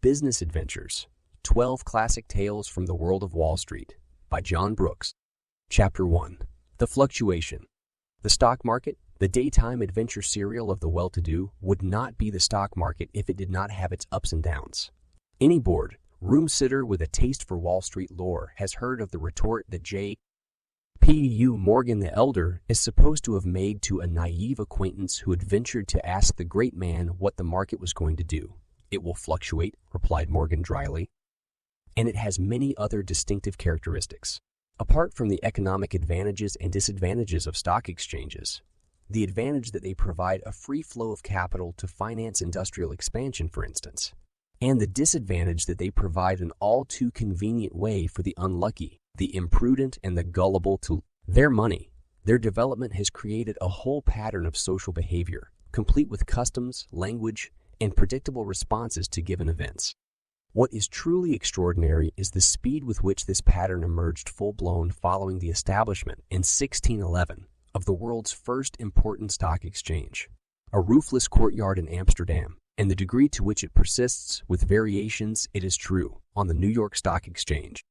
Business Adventures, 12 Classic Tales from the World of Wall Street by John Brooks. Chapter 1. The Fluctuation. The stock market, the daytime adventure serial of the well-to-do, would not be the stock market if it did not have its ups and downs. Any bored, room-sitter with a taste for Wall Street lore has heard of the retort that J.P.U. Morgan the Elder is supposed to have made to a naive acquaintance who had ventured to ask the great man what the market was going to do. "It will fluctuate," replied Morgan dryly, "and it has many other distinctive characteristics. Apart from the economic advantages and disadvantages of stock exchanges, the advantage that they provide a free flow of capital to finance industrial expansion, for instance, and the disadvantage that they provide an all too convenient way for the unlucky, the imprudent, and the gullible to their money, their development has created a whole pattern of social behavior, complete with customs, language, and predictable responses to given events. What is truly extraordinary is the speed with which this pattern emerged full-blown following the establishment in 1611 of the world's first important stock exchange, a roofless courtyard in Amsterdam, and the degree to which it persists, with variations, it is true, on the New York Stock Exchange.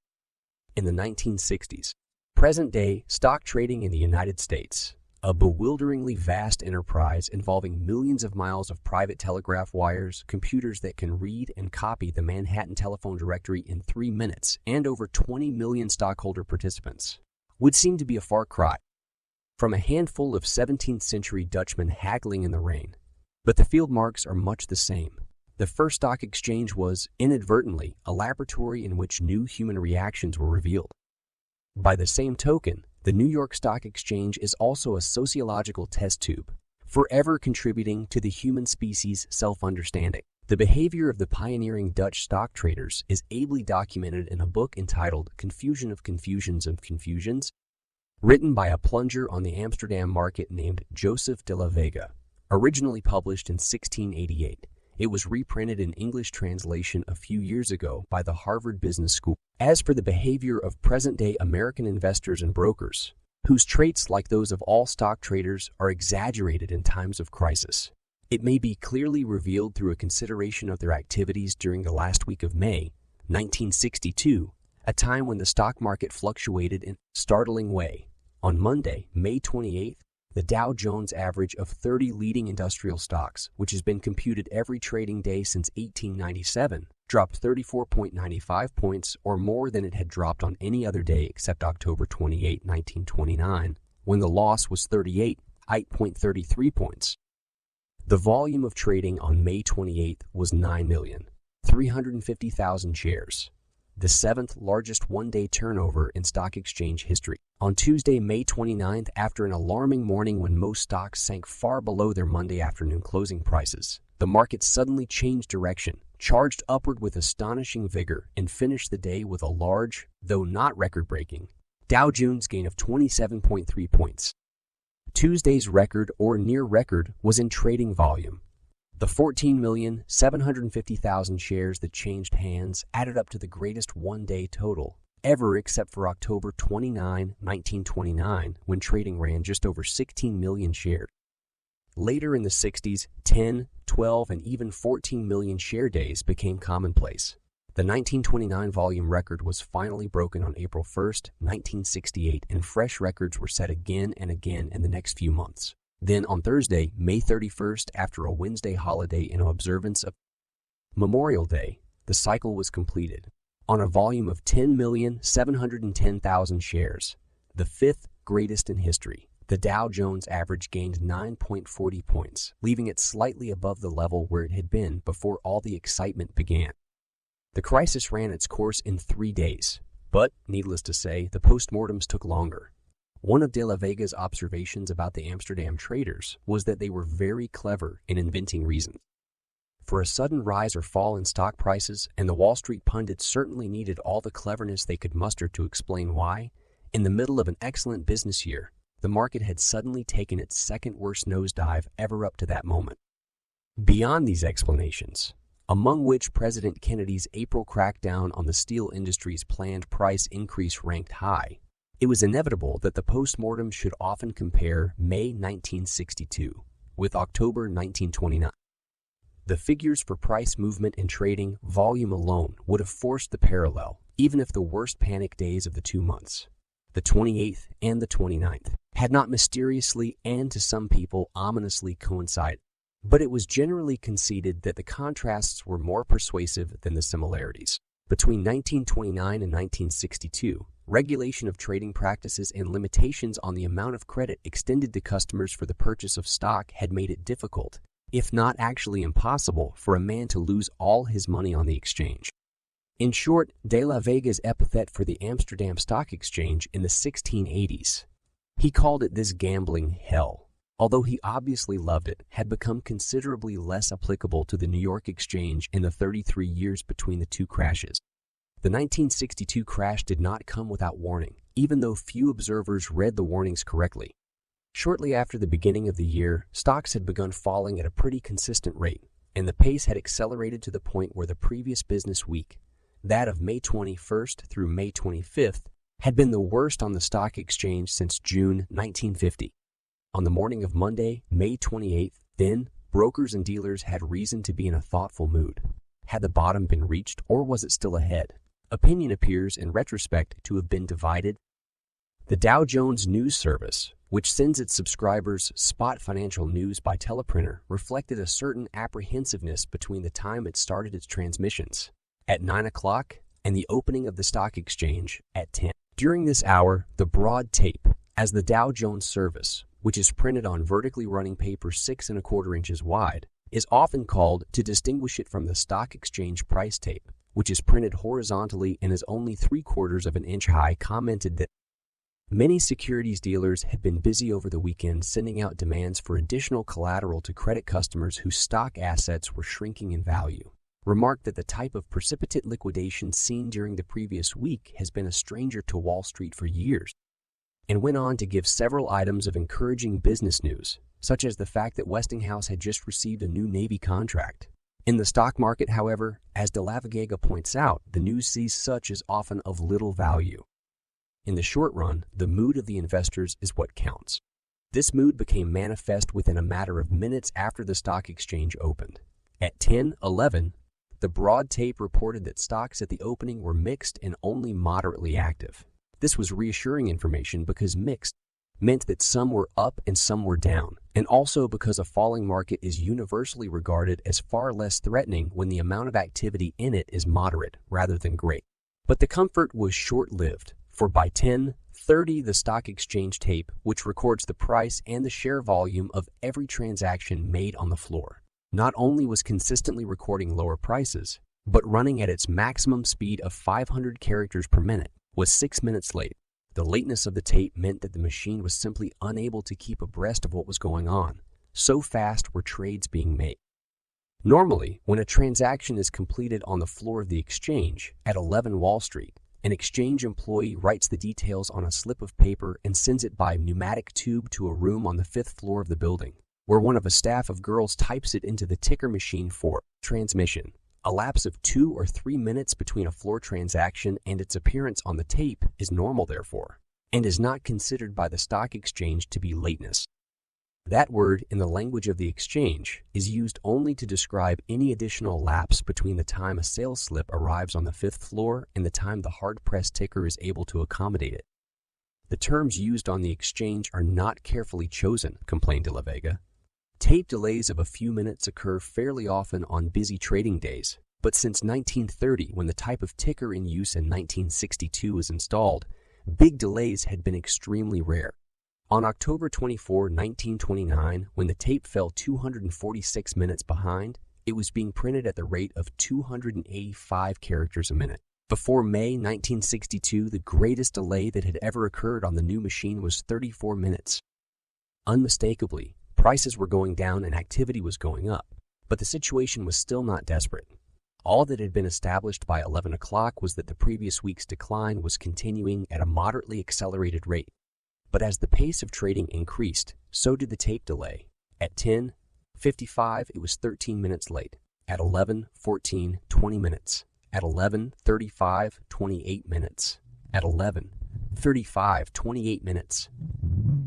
In the 1960s, present-day stock trading in the United States, a bewilderingly vast enterprise involving millions of miles of private telegraph wires, computers that can read and copy the Manhattan telephone directory in 3 minutes, and over 20 million stockholder participants, would seem to be a far cry from a handful of 17th century Dutchmen haggling in the rain. But the field marks are much the same. The first stock exchange was, inadvertently, a laboratory in which new human reactions were revealed. By the same token, the New York Stock Exchange is also a sociological test tube, forever contributing to the human species' self-understanding. The behavior of the pioneering Dutch stock traders is ably documented in a book entitled Confusion of Confusions of Confusions, written by a plunger on the Amsterdam market named Joseph de la Vega. Originally published in 1688, it was reprinted in English translation a few years ago by the Harvard Business School. As for the behavior of present-day American investors and brokers, whose traits, like those of all stock traders, are exaggerated in times of crisis, it may be clearly revealed through a consideration of their activities during the last week of May, 1962, a time when the stock market fluctuated in a startling way. On Monday, May 28th, the Dow Jones average of 30 leading industrial stocks, which has been computed every trading day since 1897, dropped 34.95 points, or more than it had dropped on any other day except October 28, 1929, when the loss was 8.33 points. The volume of trading on May 28th was 9,350,000 shares, the seventh largest one-day turnover in stock exchange history. On Tuesday, May 29th, after an alarming morning when most stocks sank far below their Monday afternoon closing prices, the market suddenly changed direction, charged upward with astonishing vigor, and finished the day with a large, though not record-breaking, Dow Jones gain of 27.3 points. Tuesday's record, or near record, was in trading volume. The 14,750,000 shares that changed hands added up to the greatest one-day total ever, except for October 29, 1929, when trading ran just over 16 million shares. Later in the 60s, 10, 12, and even 14 million share days became commonplace. The 1929 volume record was finally broken on April 1, 1968, and fresh records were set again and again in the next few months. Then on Thursday, May 31st, after a Wednesday holiday in observance of Memorial Day, the cycle was completed. On a volume of 10,710,000 shares, the fifth greatest in history, the Dow Jones average gained 9.40 points, leaving it slightly above the level where it had been before all the excitement began. The crisis ran its course in 3 days, but, needless to say, the postmortems took longer. One of de la Vega's observations about the Amsterdam traders was that they were very clever in inventing reasons for a sudden rise or fall in stock prices, and the Wall Street pundits certainly needed all the cleverness they could muster to explain why, in the middle of an excellent business year, the market had suddenly taken its second worst nosedive ever up to that moment. Beyond these explanations, among which President Kennedy's April crackdown on the steel industry's planned price increase ranked high, it was inevitable that the postmortem should often compare May 1962 with October 1929. The figures for price movement and trading volume alone would have forced the parallel, even if the worst panic days of the 2 months, the 28th and the 29th, had not mysteriously and to some people ominously coincided. But it was generally conceded that the contrasts were more persuasive than the similarities. Between 1929 and 1962, regulation of trading practices and limitations on the amount of credit extended to customers for the purchase of stock had made it difficult, if not actually impossible, for a man to lose all his money on the exchange. In short, De la Vega's epithet for the Amsterdam Stock Exchange in the 1680s, he called it this gambling hell, although he obviously loved it, had become considerably less applicable to the New York Exchange in the 33 years between the two crashes. The 1962 crash did not come without warning, even though few observers read the warnings correctly. Shortly after the beginning of the year, stocks had begun falling at a pretty consistent rate, and the pace had accelerated to the point where the previous business week, that of May 21st through May 25th, had been the worst on the stock exchange since June 1950. On the morning of Monday, May 28th, then, brokers and dealers had reason to be in a thoughtful mood. Had the bottom been reached, or was it still ahead? Opinion appears in retrospect to have been divided. The Dow Jones News Service, which sends its subscribers spot financial news by teleprinter, reflected a certain apprehensiveness between the time it started its transmissions, at 9 o'clock, and the opening of the stock exchange at 10. During this hour, the broad tape, as the Dow Jones Service, which is printed on vertically running paper 6 1/4 inches wide, is often called to distinguish it from the stock exchange price tape, which is printed horizontally and is only 3/4 of an inch high, commented that many securities dealers had been busy over the weekend sending out demands for additional collateral to credit customers whose stock assets were shrinking in value. Remarked that the type of precipitate liquidation seen during the previous week has been a stranger to Wall Street for years, and went on to give several items of encouraging business news, such as the fact that Westinghouse had just received a new Navy contract. In the stock market, however, as De la Vega points out, the news sees such as often of little value. In the short run, the mood of the investors is what counts. This mood became manifest within a matter of minutes after the stock exchange opened. At 10:11, the broad tape reported that stocks at the opening were mixed and only moderately active. This was reassuring information because mixed meant that some were up and some were down, and also because a falling market is universally regarded as far less threatening when the amount of activity in it is moderate rather than great. But the comfort was short-lived, for by 10:30 the stock exchange tape, which records the price and the share volume of every transaction made on the floor, not only was consistently recording lower prices, but running at its maximum speed of 500 characters per minute, was 6 minutes late. The lateness of the tape meant that the machine was simply unable to keep abreast of what was going on. So fast were trades being made. Normally, when a transaction is completed on the floor of the exchange at 11 Wall Street, an exchange employee writes the details on a slip of paper and sends it by pneumatic tube to a room on the 5th floor of the building, where one of a staff of girls types it into the ticker machine for transmission. A lapse of 2 or 3 minutes between a floor transaction and its appearance on the tape is normal, therefore, and is not considered by the stock exchange to be lateness. That word, in the language of the exchange, is used only to describe any additional lapse between the time a sales slip arrives on the 5th floor and the time the hard-press ticker is able to accommodate it. The terms used on the exchange are not carefully chosen, complained De la Vega. Tape delays of a few minutes occur fairly often on busy trading days, but since 1930, when the type of ticker in use in 1962 was installed, big delays had been extremely rare. On October 24, 1929, when the tape fell 246 minutes behind, it was being printed at the rate of 285 characters a minute. Before May 1962, the greatest delay that had ever occurred on the new machine was 34 minutes. Unmistakably, prices were going down and activity was going up, but the situation was still not desperate. All that had been established by 11 o'clock was that the previous week's decline was continuing at a moderately accelerated rate. But as the pace of trading increased, so did the tape delay. At 10:55, it was 13 minutes late. At 11:14, 20 minutes. At 11:35, 28 minutes. At 11:35, 28 minutes.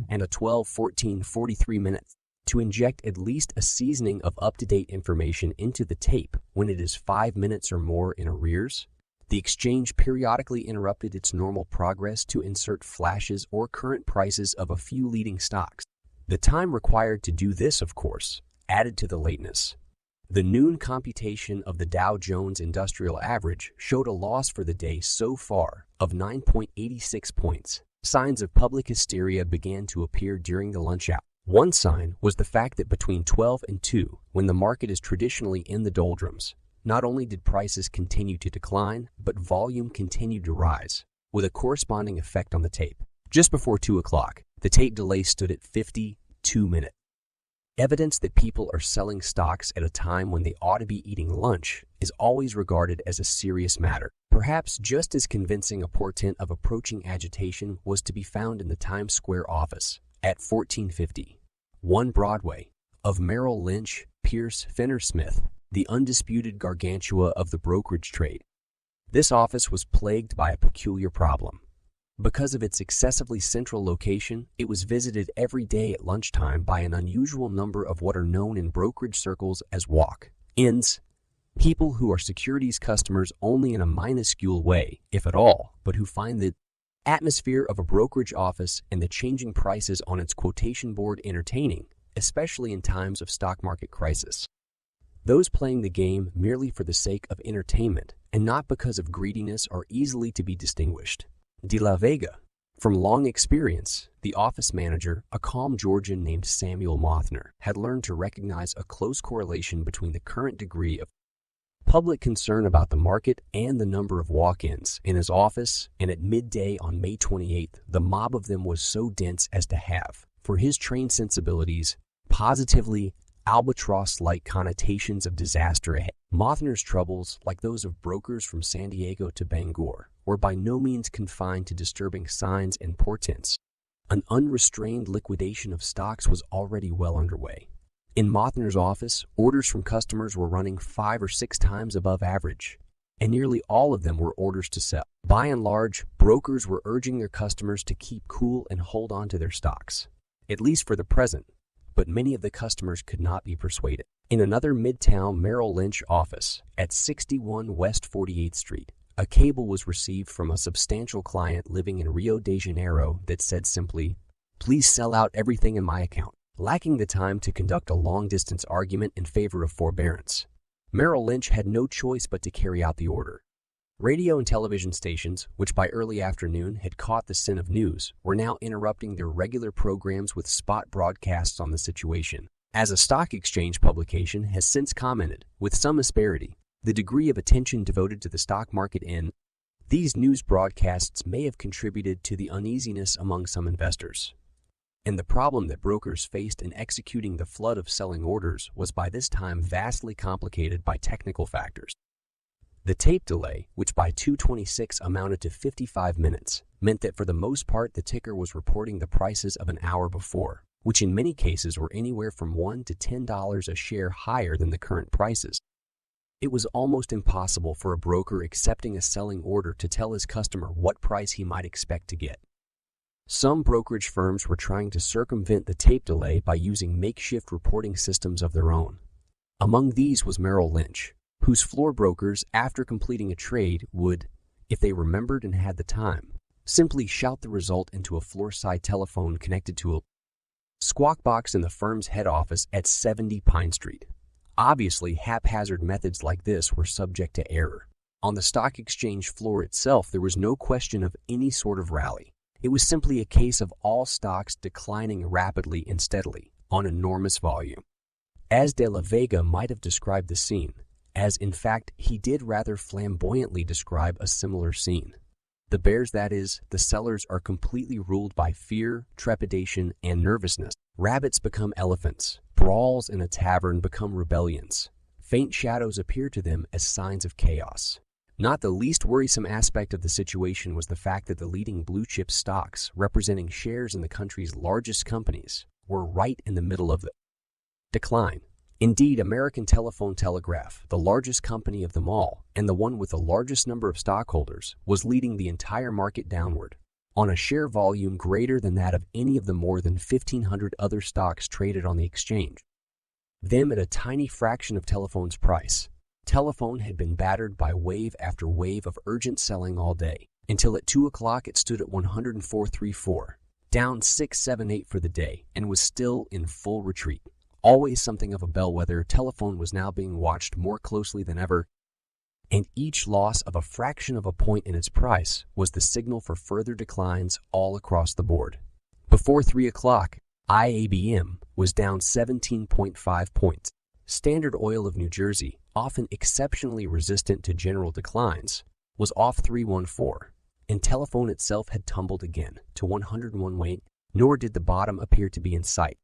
And at 12:14, 43 minutes. to inject at least a seasoning of up-to-date information into the tape when it is 5 minutes or more in arrears. The exchange periodically interrupted its normal progress to insert flashes or current prices of a few leading stocks. The time required to do this, of course, added to the lateness. The noon computation of the Dow Jones Industrial Average showed a loss for the day so far of 9.86 points. Signs of public hysteria began to appear during the lunch hour. One sign was the fact that between 12 and 2, when the market is traditionally in the doldrums, not only did prices continue to decline, but volume continued to rise, with a corresponding effect on the tape. Just before 2 o'clock, the tape delay stood at 52 minutes. Evidence that people are selling stocks at a time when they ought to be eating lunch is always regarded as a serious matter. Perhaps just as convincing a portent of approaching agitation was to be found in the Times Square office at 1450, 1 Broadway, of Merrill Lynch, Pierce, Fenner Smith, the undisputed gargantua of the brokerage trade. This office was plagued by a peculiar problem. Because of its excessively central location, it was visited every day at lunchtime by an unusual number of what are known in brokerage circles as walk-ins, people who are securities customers only in a minuscule way, if at all, but who find the atmosphere of a brokerage office and the changing prices on its quotation board entertaining, especially in times of stock market crisis. Those playing the game merely for the sake of entertainment and not because of greediness are easily to be distinguished. De la Vega. From long experience, the office manager, a calm Georgian named Samuel Mothner, had learned to recognize a close correlation between the current degree of public concern about the market and the number of walk-ins in his office, and at midday on May 28th, the mob of them was so dense as to have, for his trained sensibilities, positively albatross-like connotations of disaster ahead. Mothner's troubles, like those of brokers from San Diego to Bangor, were by no means confined to disturbing signs and portents. An unrestrained liquidation of stocks was already well underway. In Mothner's office, orders from customers were running 5 or 6 times above average, and nearly all of them were orders to sell. By and large, brokers were urging their customers to keep cool and hold on to their stocks, at least for the present, but many of the customers could not be persuaded. In another Midtown Merrill Lynch office at 61 West 48th Street, a cable was received from a substantial client living in Rio de Janeiro that said simply, "Please sell out everything in my account." Lacking the time to conduct a long-distance argument in favor of forbearance, Merrill Lynch had no choice but to carry out the order. Radio and television stations, which by early afternoon had caught the scent of news, were now interrupting their regular programs with spot broadcasts on the situation. As a stock exchange publication has since commented, with some asperity, the degree of attention devoted to the stock market in these news broadcasts may have contributed to the uneasiness among some investors. And the problem that brokers faced in executing the flood of selling orders was by this time vastly complicated by technical factors. The tape delay, which by 2:26 amounted to 55 minutes, meant that for the most part the ticker was reporting the prices of an hour before, which in many cases were anywhere from $1 to $10 a share higher than the current prices. It was almost impossible for a broker accepting a selling order to tell his customer what price he might expect to get. Some brokerage firms were trying to circumvent the tape delay by using makeshift reporting systems of their own. Among these was Merrill Lynch, whose floor brokers, after completing a trade, would, if they remembered and had the time, simply shout the result into a floor-side telephone connected to a squawk box in the firm's head office at 70 Pine Street. Obviously, haphazard methods like this were subject to error. On the stock exchange floor itself, there was no question of any sort of rally. It was simply a case of all stocks declining rapidly and steadily on enormous volume. As De la Vega might have described the scene, as in fact he did rather flamboyantly describe a similar scene. The bears, that is, the sellers, are completely ruled by fear, trepidation, and nervousness. Rabbits become elephants. Brawls in a tavern become rebellions. Faint shadows appear to them as signs of chaos. Not the least worrisome aspect of the situation was the fact that the leading blue-chip stocks, representing shares in the country's largest companies, were right in the middle of the decline. Indeed, American Telephone Telegraph, the largest company of them all, and the one with the largest number of stockholders, was leading the entire market downward. on a share volume greater than that of any of the more than 1,500 other stocks traded on the exchange. Them at a tiny fraction of Telephone's price. Telephone had been battered by wave after wave of urgent selling all day, until at 2 o'clock it stood at 104.34, down 678 for the day, and was still in full retreat. Always something of a bellwether, Telephone was now being watched more closely than ever, and each loss of a fraction of a point in its price was the signal for further declines all across the board. Before 3 o'clock, IABM was down 17.5 points. Standard Oil of New Jersey, often exceptionally resistant to general declines, was off 314, and Telephone itself had tumbled again to 101.8, nor did the bottom appear to be in sight.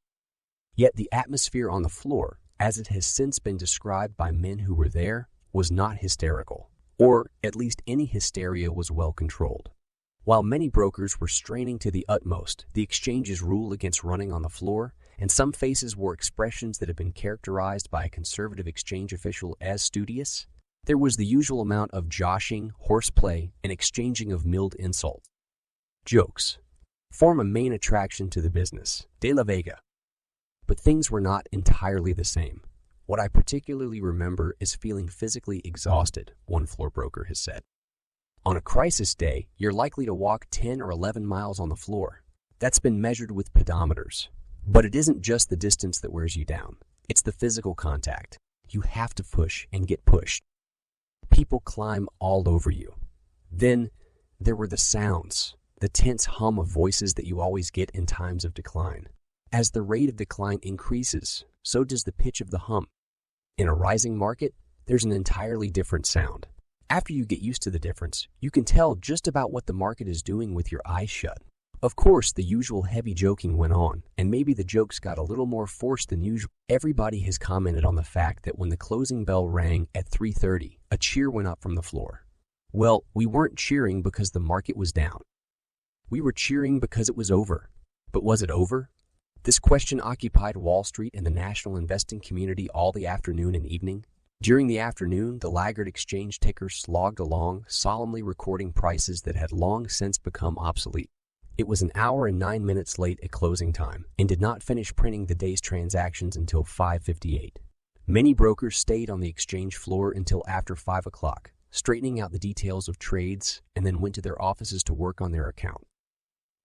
Yet the atmosphere on the floor, as it has since been described by men who were there, was not hysterical, or at least any hysteria was well controlled. While many brokers were straining to the utmost the exchange's rule against running on the floor, and some faces wore expressions that had been characterized by a conservative exchange official as studious, there was the usual amount of joshing, horseplay, and exchanging of milled insults. Jokes form a main attraction to the business de la Vega. But things were not entirely the same. What I particularly remember is feeling physically exhausted, one floor broker has said. On a crisis day, you're likely to walk 10 or 11 miles on the floor. That's been measured with pedometers. But it isn't just the distance that wears you down. It's the physical contact. You have to push and get pushed. People climb all over you. Then there were the sounds, the tense hum of voices that you always get in times of decline. As the rate of decline increases, so does the pitch of the hum. In a rising market, there's an entirely different sound. After you get used to the difference, you can tell just about what the market is doing with your eyes shut. Of course, the usual heavy joking went on, and maybe the jokes got a little more forced than usual. Everybody has commented on the fact that when the closing bell rang at 3:30, a cheer went up from the floor. Well, we weren't cheering because the market was down. We were cheering because it was over. But was it over? This question occupied Wall Street and the national investing community all the afternoon and evening. During the afternoon, the laggard exchange tickers slogged along, solemnly recording prices that had long since become obsolete. It was an hour and 9 minutes late at closing time and did not finish printing the day's transactions until 5:58. Many brokers stayed on the exchange floor until after 5 o'clock, straightening out the details of trades, and then went to their offices to work on their account.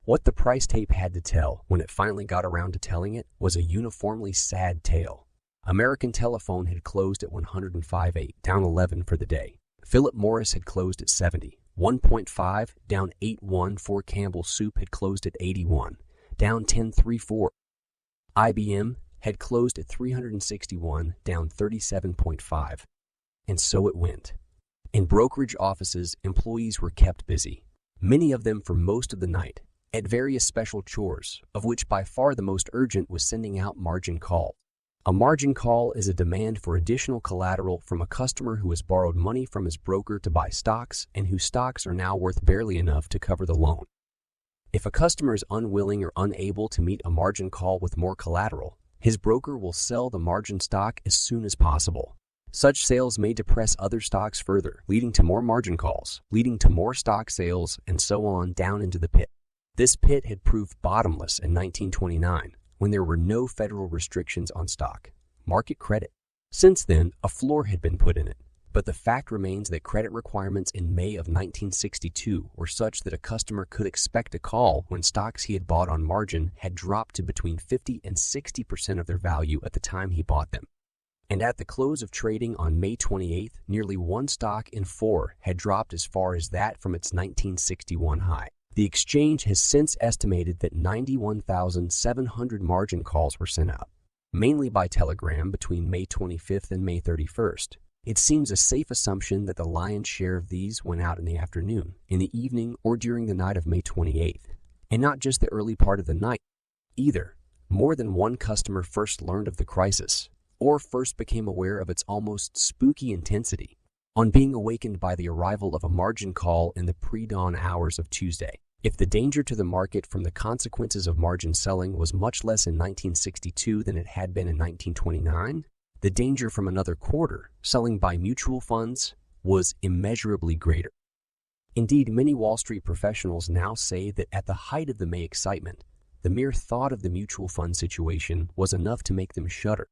What the price tape had to tell when it finally got around to telling it was a uniformly sad tale. American Telephone had closed at 105.8, down 11 for the day. Philip Morris had closed at 70, 1.5, down 8.1. For Campbell Soup had closed at 81, down 10.34. IBM had closed at 361, down 37.5. And so it went. In brokerage offices, employees were kept busy, many of them for most of the night, at various special chores, of which by far the most urgent was sending out margin calls. A margin call is a demand for additional collateral from a customer who has borrowed money from his broker to buy stocks and whose stocks are now worth barely enough to cover the loan. If a customer is unwilling or unable to meet a margin call with more collateral, his broker will sell the margin stock as soon as possible. Such sales may depress other stocks further, leading to more margin calls, leading to more stock sales, and so on down into the pit. This pit had proved bottomless in 1929. When there were no federal restrictions on stock market credit. Since then, a floor had been put in it, but the fact remains that credit requirements in May of 1962 were such that a customer could expect a call when stocks he had bought on margin had dropped to between 50 and 60% of their value at the time he bought them. And at the close of trading on May 28th, nearly one stock in four had dropped as far as that from its 1961 high. The exchange has since estimated that 91,700 margin calls were sent out, mainly by telegram between May 25th and May 31st. It seems a safe assumption that the lion's share of these went out in the afternoon, in the evening, or during the night of May 28th, and not just the early part of the night either. More than one customer first learned of the crisis, or first became aware of its almost spooky intensity, on being awakened by the arrival of a margin call in the pre-dawn hours of Tuesday. If the danger to the market from the consequences of margin selling was much less in 1962 than it had been in 1929, the danger from another quarter, selling by mutual funds, was immeasurably greater. Indeed, many Wall Street professionals now say that at the height of the May excitement, the mere thought of the mutual fund situation was enough to make them shudder.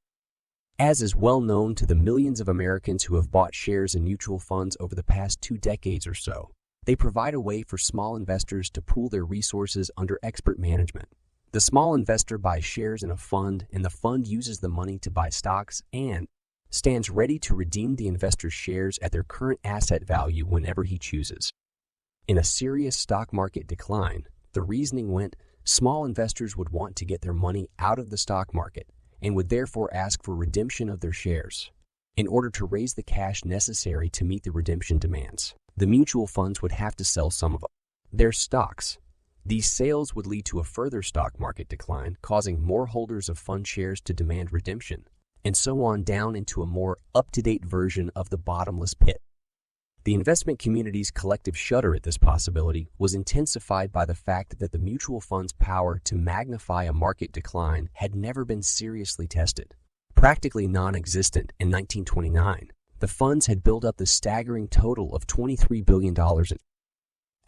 As is well known to the millions of Americans who have bought shares in mutual funds over the past 2 decades or so, they provide a way for small investors to pool their resources under expert management. The small investor buys shares in a fund, and the fund uses the money to buy stocks and stands ready to redeem the investor's shares at their current asset value whenever he chooses. In a serious stock market decline, the reasoning went, small investors would want to get their money out of the stock market and would therefore ask for redemption of their shares. In order to raise the cash necessary to meet the redemption demands, the mutual funds would have to sell some of their stocks. These sales would lead to a further stock market decline, causing more holders of fund shares to demand redemption, and so on down into a more up-to-date version of the bottomless pit. The investment community's collective shudder at this possibility was intensified by the fact that the mutual fund's power to magnify a market decline had never been seriously tested. Practically non-existent in 1929, the funds had built up the staggering total of $23 billion in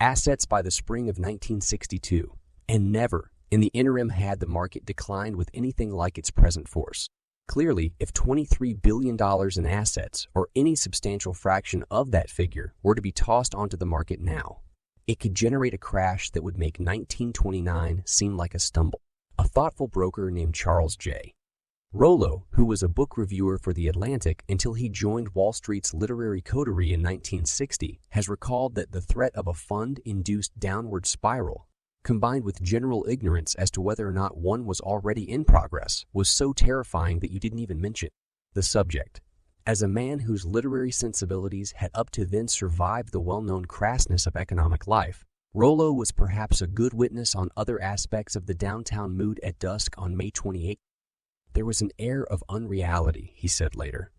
assets by the spring of 1962, and never, in the interim, had the market declined with anything like its present force. Clearly, if $23 billion in assets, or any substantial fraction of that figure, were to be tossed onto the market now, it could generate a crash that would make 1929 seem like a stumble. A thoughtful broker named Charles J. Rollo, who was a book reviewer for The Atlantic until he joined Wall Street's literary coterie in 1960, has recalled that the threat of a fund-induced downward spiral, combined with general ignorance as to whether or not one was already in progress, was so terrifying that you didn't even mention the subject. As a man whose literary sensibilities had up to then survived the well-known crassness of economic life, Rollo was perhaps a good witness on other aspects of the downtown mood at dusk on May 28. There was an air of unreality, he said later.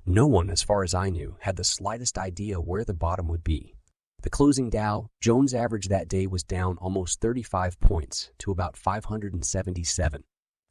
No one, as far as I knew, had the slightest idea where the bottom would be. The closing Dow Jones average that day was down almost 35 points to about 577.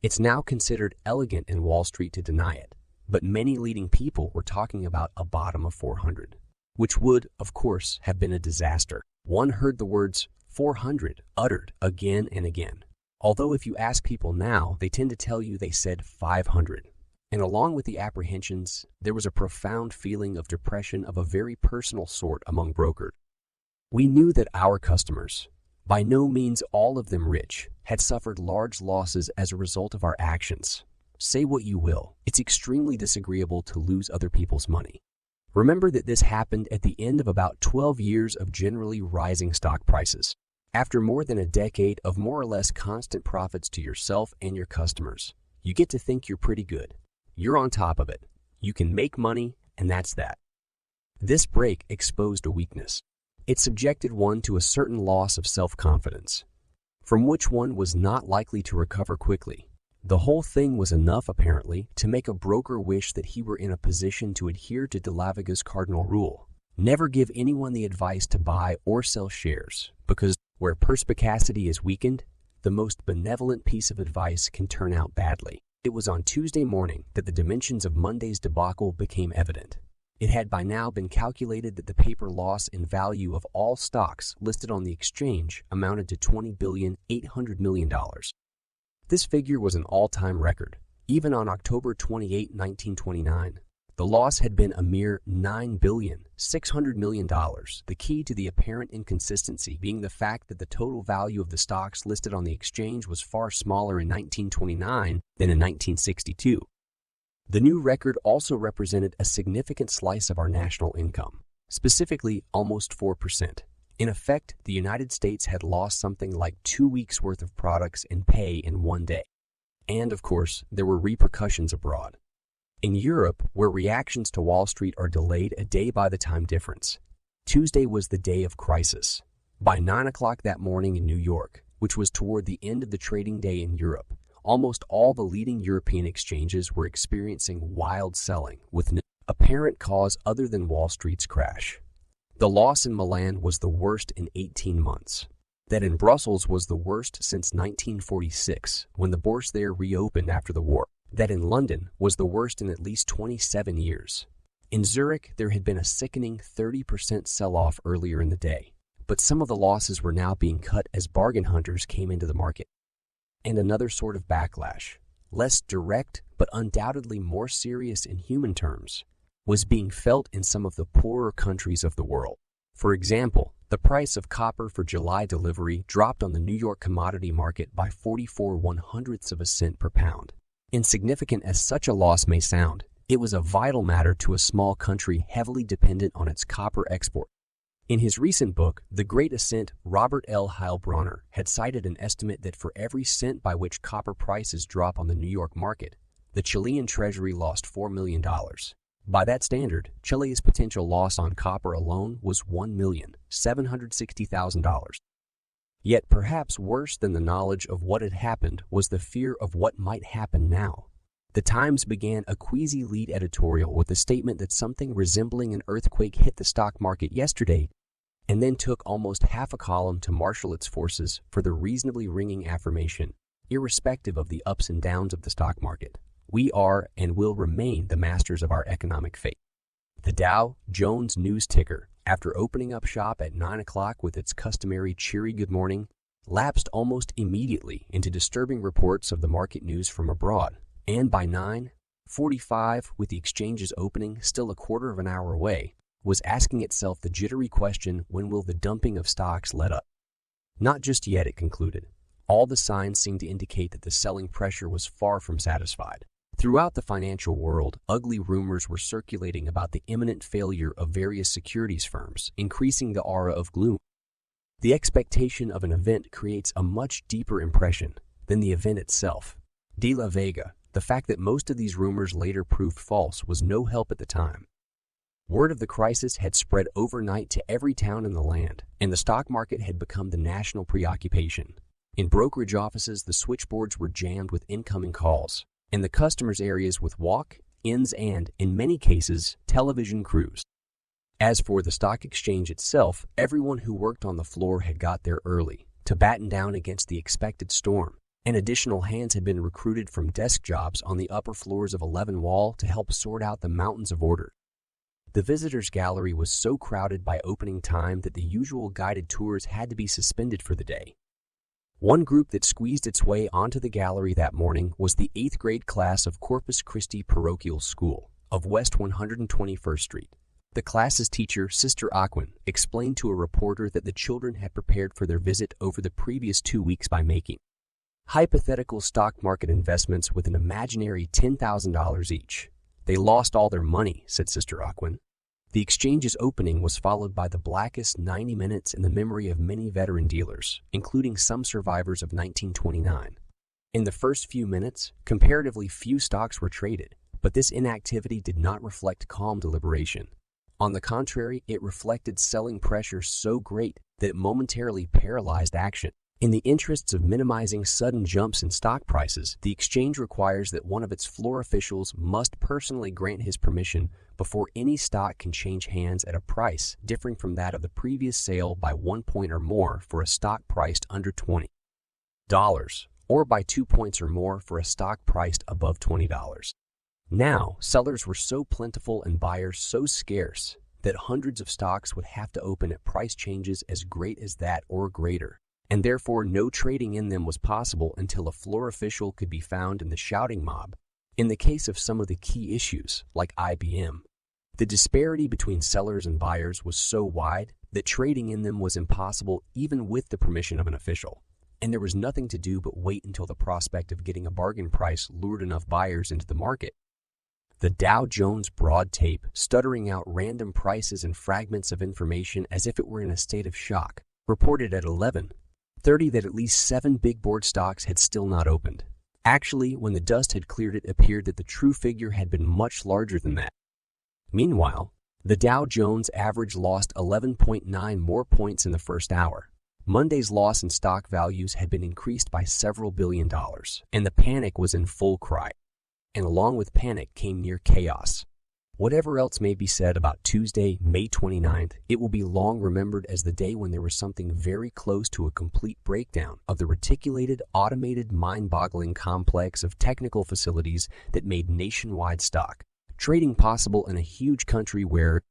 It's now considered elegant in Wall Street to deny it, but many leading people were talking about a bottom of 400, which would, of course, have been a disaster. One heard the words 400 uttered again and again, although if you ask people now, they tend to tell you they said 500. And along with the apprehensions, there was a profound feeling of depression of a very personal sort among brokers. We knew that our customers, by no means all of them rich, had suffered large losses as a result of our actions. Say what you will, it's extremely disagreeable to lose other people's money. Remember that this happened at the end of about 12 years of generally rising stock prices. After more than a decade of more or less constant profits to yourself and your customers, you get to think you're pretty good. You're on top of it. You can make money, and that's that. This break exposed a weakness. It subjected one to a certain loss of self-confidence, from which one was not likely to recover quickly. The whole thing was enough, apparently, to make a broker wish that he were in a position to adhere to De La Vega's cardinal rule. Never give anyone the advice to buy or sell shares, because where perspicacity is weakened, the most benevolent piece of advice can turn out badly. It was on Tuesday morning that the dimensions of Monday's debacle became evident. It had by now been calculated that the paper loss in value of all stocks listed on the exchange amounted to $20.8 billion. This figure was an all-time record. Even on October 28, 1929, the loss had been a mere $9.6 billion, the key to the apparent inconsistency being the fact that the total value of the stocks listed on the exchange was far smaller in 1929 than in 1962. The new record also represented a significant slice of our national income, specifically almost 4%. In effect, the United States had lost something like 2 weeks' worth of products and pay in one day. And, of course, there were repercussions abroad. In Europe, where reactions to Wall Street are delayed a day by the time difference, Tuesday was the day of crisis. By 9 o'clock that morning in New York, which was toward the end of the trading day in Europe, almost all the leading European exchanges were experiencing wild selling with no apparent cause other than Wall Street's crash. The loss in Milan was the worst in 18 months. That in Brussels was the worst since 1946, when the bourse there reopened after the war. That in London was the worst in at least 27 years. In Zurich, there had been a sickening 30% sell-off earlier in the day. but some of the losses were now being cut as bargain hunters came into the market. And another sort of backlash, less direct but undoubtedly more serious in human terms, was being felt in some of the poorer countries of the world. For example, the price of copper for July delivery dropped on the New York commodity market by 44/100ths of a cent per pound. Insignificant as such a loss may sound, it was a vital matter to a small country heavily dependent on its copper export. In his recent book, The Great Ascent, Robert L. Heilbronner had cited an estimate that for every cent by which copper prices drop on the New York market, the Chilean treasury lost $4 million. By that standard, Chile's potential loss on copper alone was $1,760,000. Yet perhaps worse than the knowledge of what had happened was the fear of what might happen now. The Times began a queasy lead editorial with the statement that something resembling an earthquake hit the stock market yesterday, and then took almost half a column to marshal its forces for the reasonably ringing affirmation, irrespective of the ups and downs of the stock market, we are and will remain the masters of our economic fate. The Dow Jones news ticker, after opening up shop at 9 o'clock with its customary cheery good morning, lapsed almost immediately into disturbing reports of the market news from abroad, and by 9:45, with the exchange's opening still a quarter of an hour away, was asking itself the jittery question, when will the dumping of stocks let up? Not just yet, it concluded. All the signs seemed to indicate that the selling pressure was far from satisfied. Throughout the financial world, ugly rumors were circulating about the imminent failure of various securities firms, increasing the aura of gloom. The expectation of an event creates a much deeper impression than the event itself. De la Vega, the fact that most of these rumors later proved false, was no help at the time. Word of the crisis had spread overnight to every town in the land, and the stock market had become the national preoccupation. In brokerage offices, the switchboards were jammed with incoming calls, and the customers' areas with walk-ins and, in many cases, television crews. As for the stock exchange itself, everyone who worked on the floor had got there early to batten down against the expected storm, and additional hands had been recruited from desk jobs on the upper floors of 11 Wall to help sort out the mountains of orders. The visitors' gallery was so crowded by opening time that the usual guided tours had to be suspended for the day. One group that squeezed its way onto the gallery that morning was the 8th grade class of Corpus Christi Parochial School of West 121st Street. The class's teacher, Sister Aquin, explained to a reporter that the children had prepared for their visit over the previous 2 weeks by making hypothetical stock market investments with an imaginary $10,000 each. They lost all their money, said Sister Aquin. The exchange's opening was followed by the blackest 90 minutes in the memory of many veteran dealers, including some survivors of 1929. In the first few minutes, comparatively few stocks were traded, but this inactivity did not reflect calm deliberation. On the contrary, it reflected selling pressure so great that it momentarily paralyzed action. In the interests of minimizing sudden jumps in stock prices, the exchange requires that one of its floor officials must personally grant his permission before any stock can change hands at a price differing from that of the previous sale by 1 point or more for a stock priced under $20, or by 2 points or more for a stock priced above $20. Now, sellers were so plentiful and buyers so scarce that hundreds of stocks would have to open at price changes as great as that or greater, and therefore no trading in them was possible until a floor official could be found in the shouting mob. In the case of some of the key issues, like IBM, the disparity between sellers and buyers was so wide that trading in them was impossible even with the permission of an official, and there was nothing to do but wait until the prospect of getting a bargain price lured enough buyers into the market. The Dow Jones broad tape, stuttering out random prices and fragments of information as if it were in a state of shock, reported at 11:30 that at least 7 big board stocks had still not opened. Actually, when the dust had cleared, it appeared that the true figure had been much larger than that. Meanwhile, the Dow Jones average lost 11.9 more points in the first hour. Monday's loss in stock values had been increased by several $billion, and the panic was in full cry. And along with panic came near chaos. Whatever else may be said about Tuesday, May 29th, it will be long remembered as the day when there was something very close to a complete breakdown of the reticulated, automated, mind-boggling complex of technical facilities that made nationwide stock trading possible in a huge country where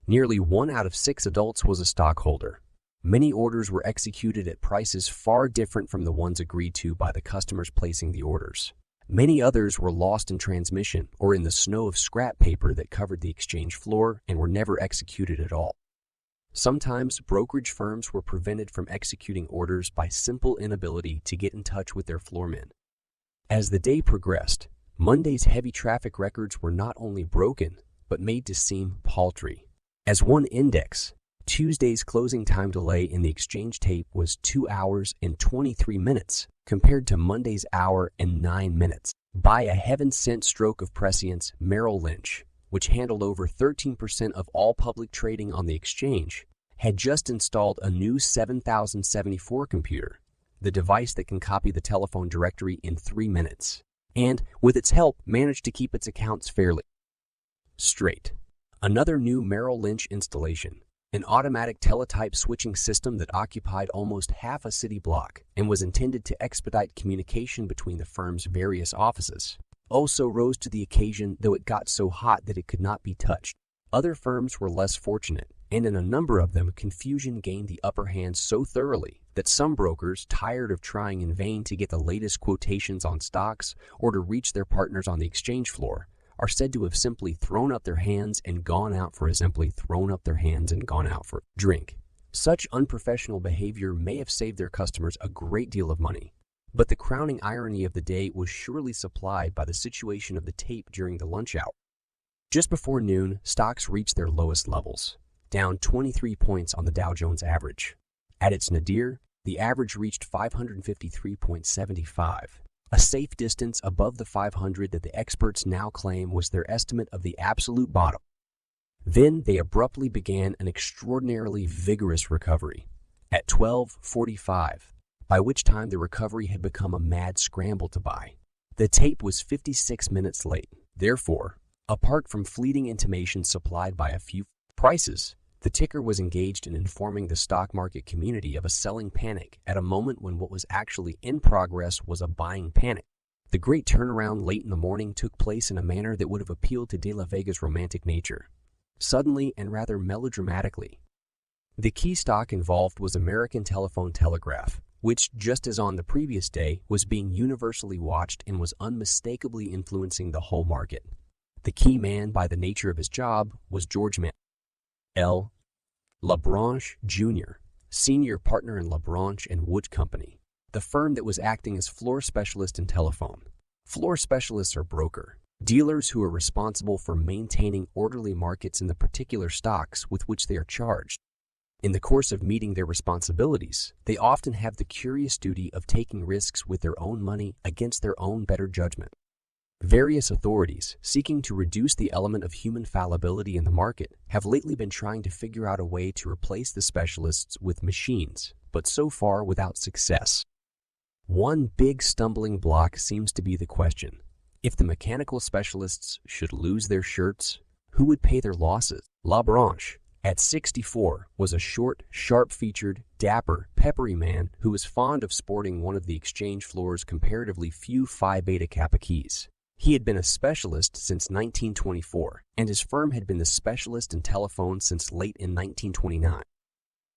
nearly 1 out of 6 adults was a stockholder. Many orders were executed at prices far different from the ones agreed to by the customers placing the orders. Many others were lost in transmission or in the snow of scrap paper that covered the exchange floor and were never executed at all. Sometimes brokerage firms were prevented from executing orders by simple inability to get in touch with their floormen. As the day progressed, Monday's heavy traffic records were not only broken, but made to seem paltry. As one index, Tuesday's closing time delay in the exchange tape was 2 hours and 23 minutes, compared to Monday's hour and 9 minutes. By a heaven-sent stroke of prescience, Merrill Lynch, which handled over 13% of all public trading on the exchange, had just installed a new 7074 computer, the device that can copy the telephone directory in 3 minutes, and, with its help, managed to keep its accounts fairly straight. Another new Merrill Lynch installation, an automatic teletype switching system that occupied almost half a city block and was intended to expedite communication between the firm's various offices, also rose to the occasion, though it got so hot that it could not be touched. Other firms were less fortunate, and in a number of them, confusion gained the upper hand so thoroughly that some brokers, tired of trying in vain to get the latest quotations on stocks or to reach their partners on the exchange floor, are said to have simply thrown up their hands and gone out for a drink. Such unprofessional behavior may have saved their customers a great deal of money. But the crowning irony of the day was surely supplied by the situation of the tape during the lunch hour. Just before noon, stocks reached their lowest levels, down 23 points on the Dow Jones average. At its nadir, the average reached 553.75, a safe distance above the 500 that the experts now claim was their estimate of the absolute bottom. Then they abruptly began an extraordinarily vigorous recovery at 12:45, by which time the recovery had become a mad scramble to buy. The tape was 56 minutes late. Therefore, apart from fleeting intimations supplied by a few prices, the ticker was engaged in informing the stock market community of a selling panic at a moment when what was actually in progress was a buying panic. The great turnaround late in the morning took place in a manner that would have appealed to De La Vega's romantic nature, suddenly and rather melodramatically. The key stock involved was American Telephone Telegraph, which, just as on the previous day, was being universally watched and was unmistakably influencing the whole market. The key man, by the nature of his job, was George L. LaBranche, Jr., senior partner in LaBranche and Wood Company, the firm that was acting as floor specialist in telephone. Floor specialists are dealers who are responsible for maintaining orderly markets in the particular stocks with which they are charged. In the course of meeting their responsibilities, they often have the curious duty of taking risks with their own money against their own better judgment. Various authorities, seeking to reduce the element of human fallibility in the market, have lately been trying to figure out a way to replace the specialists with machines, but so far without success. One big stumbling block seems to be the question: if the mechanical specialists should lose their shirts, who would pay their losses? LaBranche, at 64, was a short, sharp-featured, dapper, peppery man who was fond of sporting one of the exchange floor's comparatively few Phi Beta Kappa keys. He had been a specialist since 1924, and his firm had been the specialist in telephone since late in 1929.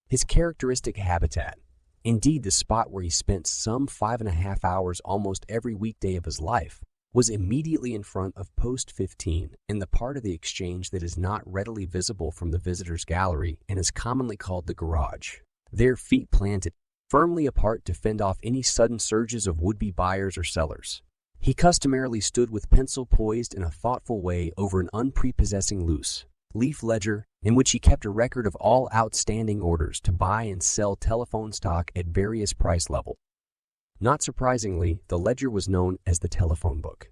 His characteristic habitat, indeed the spot where he spent some 5.5 hours almost every weekday of his life, was immediately in front of Post 15 in the part of the exchange that is not readily visible from the visitor's gallery and is commonly called the garage. Their feet planted firmly apart to fend off any sudden surges of would-be buyers or sellers. He customarily stood with pencil poised in a thoughtful way over an unprepossessing loose-leaf ledger in which he kept a record of all outstanding orders to buy and sell telephone stock at various price levels. Not surprisingly, the ledger was known as the telephone book.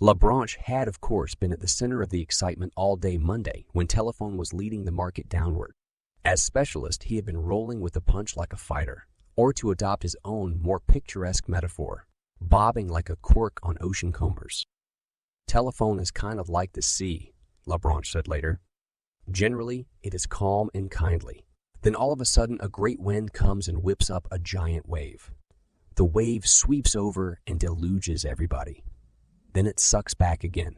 LaBranche had, of course, been at the center of the excitement all day Monday when telephone was leading the market downward. As specialist, he had been rolling with the punch like a fighter, or to adopt his own more picturesque metaphor, bobbing like a cork on ocean combers. Telephone is kind of like the sea, LaBranche said later. Generally, it is calm and kindly. Then all of a sudden, a great wind comes and whips up a giant wave. The wave sweeps over and deluges everybody. Then it sucks back again.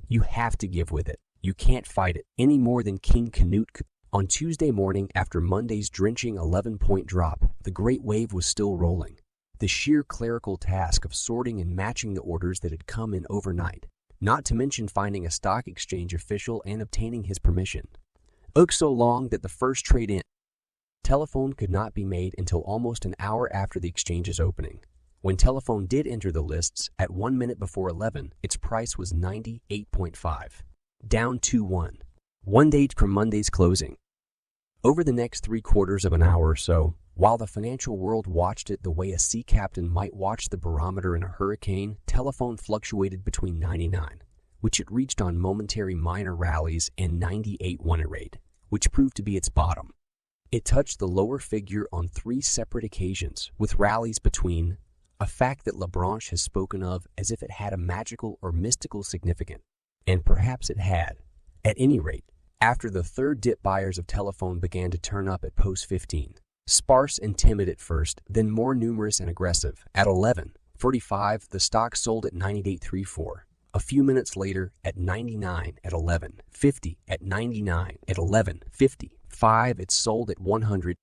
You have to give with it. You can't fight it any more than King Canute could. On Tuesday morning, after Monday's drenching 11-point drop, the great wave was still rolling. The sheer clerical task of sorting and matching the orders that had come in overnight, not to mention finding a stock exchange official and obtaining his permission, took so long that the first trade in Telephone could not be made until almost an hour after the exchange's opening. When Telephone did enter the lists at 1 minute before 11, its price was 98.5, down 2-1, 1 day from Monday's closing. Over the next 3/4 of an hour or so, while the financial world watched it the way a sea captain might watch the barometer in a hurricane, Telephone fluctuated between 99, which it reached on momentary minor rallies, and 98.18, which proved to be its bottom. It touched the lower figure on 3 separate occasions, with rallies between, a fact that Labranche has spoken of as if it had a magical or mystical significance, and perhaps it had. At any rate, after the third dip, buyers of Telephone began to turn up at post 15. Sparse and timid at first, then more numerous and aggressive. At 11:45, the stock sold at 98.34. A few minutes later, at 99 at 11:50, at 99 at 11:55, it sold at 100.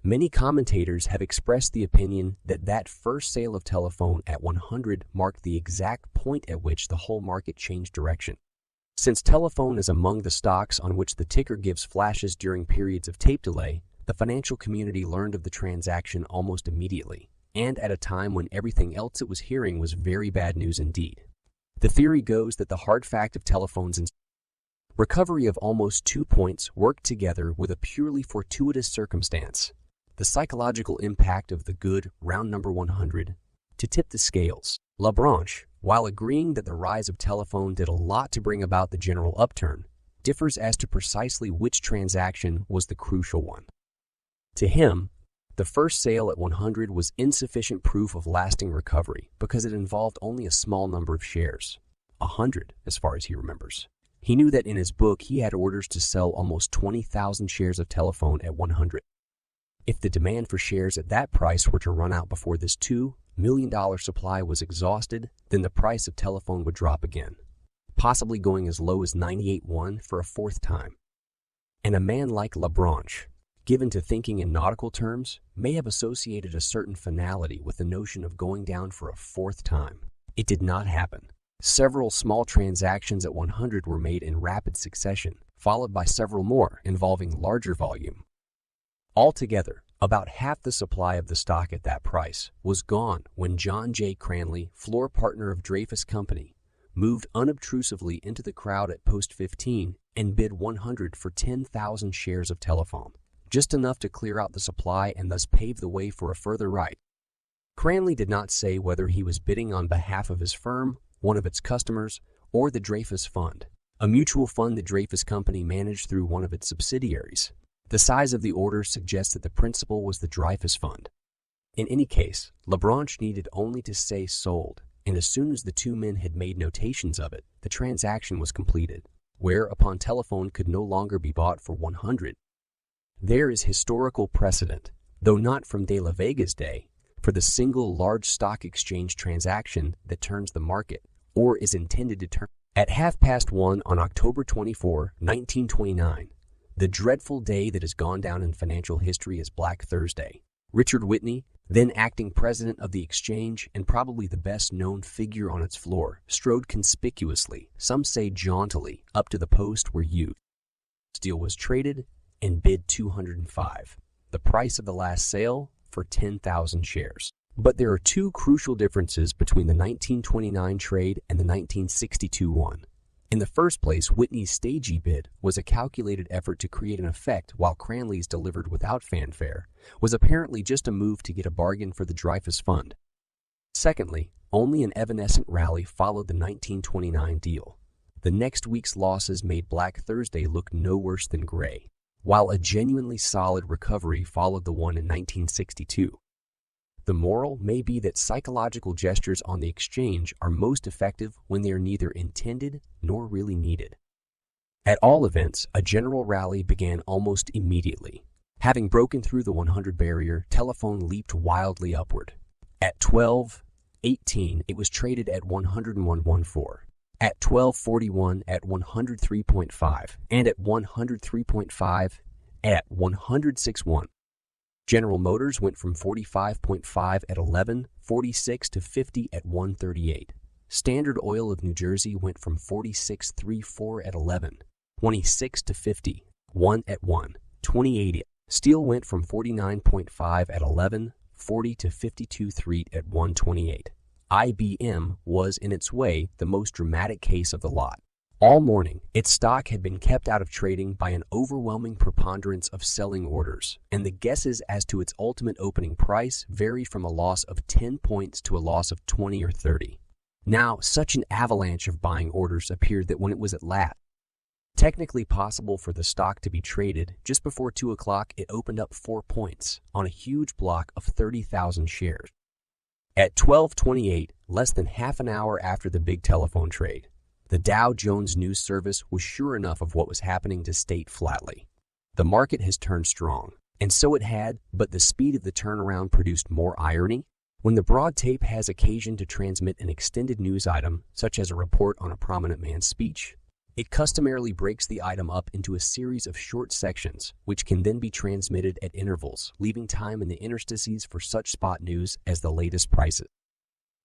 Many commentators have expressed the opinion that that first sale of Telephone at 100 marked the exact point at which the whole market changed direction. Since Telephone is among the stocks on which the ticker gives flashes during periods of tape delay, the financial community learned of the transaction almost immediately, and at a time when everything else it was hearing was very bad news indeed. The theory goes that the hard fact of Telephone's recovery of almost 2 points worked together with a purely fortuitous circumstance, the psychological impact of the good round number 100, to tip the scales. Labranche, while agreeing that the rise of Telephone did a lot to bring about the general upturn, differs as to precisely which transaction was the crucial one. To him, the first sale at 100 was insufficient proof of lasting recovery because it involved only a small number of shares, 100 as far as he remembers. He knew that in his book he had orders to sell almost 20,000 shares of Telephone at 100. If the demand for shares at that price were to run out before this $2 million supply was exhausted, then the price of Telephone would drop again, possibly going as low as 98.1 for a 4th time. And a man like Labranche, given to thinking in nautical terms, may have associated a certain finality with the notion of going down for a 4th time. It did not happen. Several small transactions at 100 were made in rapid succession, followed by several more involving larger volume. Altogether, about half the supply of the stock at that price was gone when John J. Cranley, floor partner of Dreyfus Company, moved unobtrusively into the crowd at post 15 and bid 100 for 10,000 shares of Telephone, just enough to clear out the supply and thus pave the way for a further rise. Cranley did not say whether he was bidding on behalf of his firm, one of its customers, or the Dreyfus Fund, a mutual fund that Dreyfus Company managed through one of its subsidiaries. The size of the order suggests that the principal was the Dreyfus Fund. In any case, Labranche needed only to say sold, and as soon as the 2 men had made notations of it, the transaction was completed, whereupon Telephone could no longer be bought for 100. There is historical precedent, though not from De La Vega's day, for the single large stock exchange transaction that turns the market, or is intended to turn. At 1:30 on October 24, 1929, the dreadful day that has gone down in financial history as Black Thursday, Richard Whitney, then acting president of the exchange and probably the best-known figure on its floor, strode conspicuously, some say jauntily, up to the post where steel was traded and bid 205, the price of the last sale, for 10,000 shares. But there are 2 crucial differences between the 1929 trade and the 1962 one. In the first place, Whitney's stagey bid was a calculated effort to create an effect, while Cranley's, delivered without fanfare, was apparently just a move to get a bargain for the Dreyfus Fund. Secondly, only an evanescent rally followed the 1929 deal. The next week's losses made Black Thursday look no worse than gray, while a genuinely solid recovery followed the one in 1962. The moral may be that psychological gestures on the exchange are most effective when they are neither intended nor really needed. At all events, a general rally began almost immediately. Having broken through the 100 barrier, Telephone leaped wildly upward. At 12:18, it was traded at 101.14. at 12:41 at 103.5, and at 103.5 at 106.1. General Motors went from 45.5 at 11:46 to 50 at 138. Standard Oil of New Jersey went from 46.34 at 11:26 to 51 at 1:28. Steel went from 49.5 at 11:40 to 52.3 at 1:28. IBM was, in its way, the most dramatic case of the lot. All morning, its stock had been kept out of trading by an overwhelming preponderance of selling orders, and the guesses as to its ultimate opening price varied from a loss of 10 points to a loss of 20 or 30. Now, such an avalanche of buying orders appeared that when it was at last technically possible for the stock to be traded, just before 2 o'clock it opened up 4 points on a huge block of 30,000 shares. At 12:28, less than half an hour after the big telephone trade, the Dow Jones News Service was sure enough of what was happening to state flatly: the market has turned strong. And so it had, but the speed of the turnaround produced more irony. When the broad tape has occasion to transmit an extended news item, such as a report on a prominent man's speech, it customarily breaks the item up into a series of short sections, which can then be transmitted at intervals, leaving time in the interstices for such spot news as the latest prices.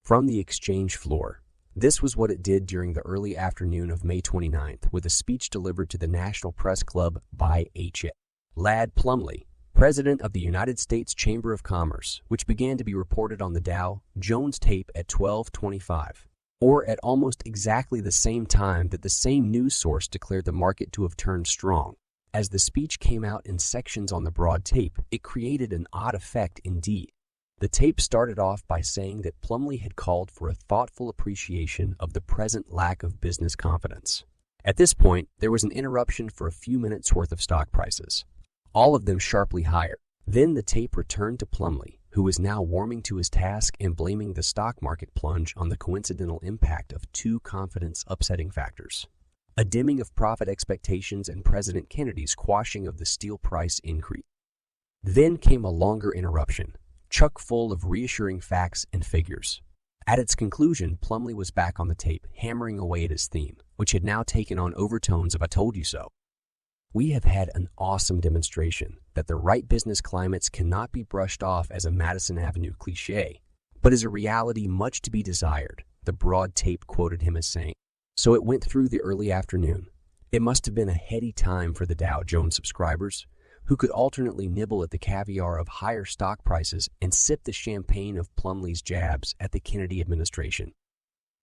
From the exchange floor, this was what it did during the early afternoon of May 29th, with a speech delivered to the National Press Club by H. Ladd Plumlee, president of the United States Chamber of Commerce, which began to be reported on the Dow Jones tape at 12:25. Or at almost exactly the same time that the same news source declared the market to have turned strong. As the speech came out in sections on the broad tape, it created an odd effect indeed. The tape started off by saying that Plumlee had called for a thoughtful appreciation of the present lack of business confidence. At this point, there was an interruption for a few minutes' worth of stock prices, all of them sharply higher. Then the tape returned to Plumlee, who was now warming to his task and blaming the stock market plunge on the coincidental impact of 2 confidence-upsetting factors: a dimming of profit expectations and President Kennedy's quashing of the steel price increase. Then came a longer interruption, chock full of reassuring facts and figures. At its conclusion, Plumlee was back on the tape, hammering away at his theme, which had now taken on overtones of "I told you so." We have had an awesome demonstration that the right business climates cannot be brushed off as a Madison Avenue cliché, but is a reality much to be desired, the broad tape quoted him as saying. So it went through the early afternoon. It must have been a heady time for the Dow Jones subscribers, who could alternately nibble at the caviar of higher stock prices and sip the champagne of Plumlee's jabs at the Kennedy administration.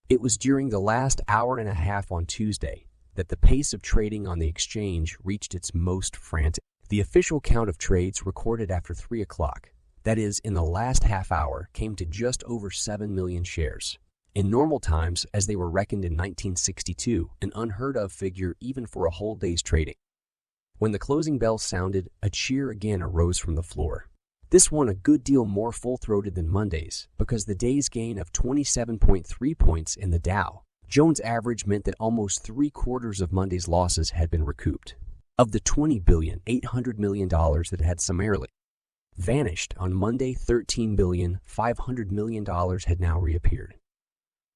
It was during the last hour and a half on Tuesday that the pace of trading on the exchange reached its most frantic. The official count of trades recorded after 3 o'clock, that is, in the last half hour, came to just over 7 million shares. In normal times, as they were reckoned in 1962, an unheard-of figure even for a whole day's trading. When the closing bell sounded, a cheer again arose from the floor. This one a good deal more full-throated than Monday's, because the day's gain of 27.3 points in the Dow Jones average meant that almost 3/4 of Monday's losses had been recouped. Of the $20.8 billion that had summarily vanished on Monday, $13.5 billion had now reappeared.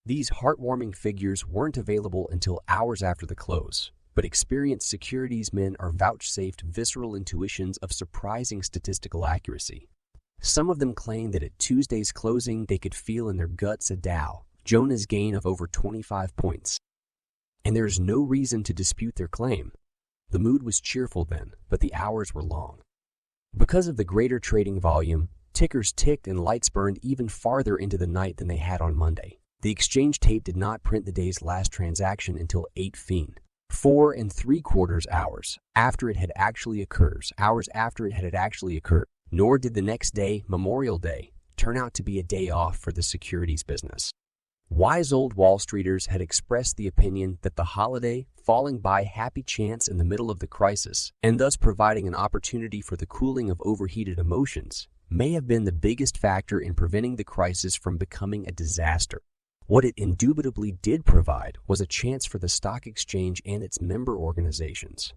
These heartwarming figures weren't available until hours after the close, but experienced securities men are vouchsafed visceral intuitions of surprising statistical accuracy. Some of them claimed that at Tuesday's closing they could feel in their guts a Dow Jones gain of over 25 points. And there is no reason to dispute their claim. The mood was cheerful then, but the hours were long. Because of the greater trading volume, tickers ticked and lights burned even farther into the night than they had on Monday. The exchange tape did not print the day's last transaction until 4 3/4 hours after it had actually occurred. Nor did the next day, Memorial Day, turn out to be a day off for the securities business. Wise old Wall Streeters had expressed the opinion that the holiday, falling by happy chance in the middle of the crisis, and thus providing an opportunity for the cooling of overheated emotions, may have been the biggest factor in preventing the crisis from becoming a disaster. What it indubitably did provide was a chance for the stock exchange and its member organizations,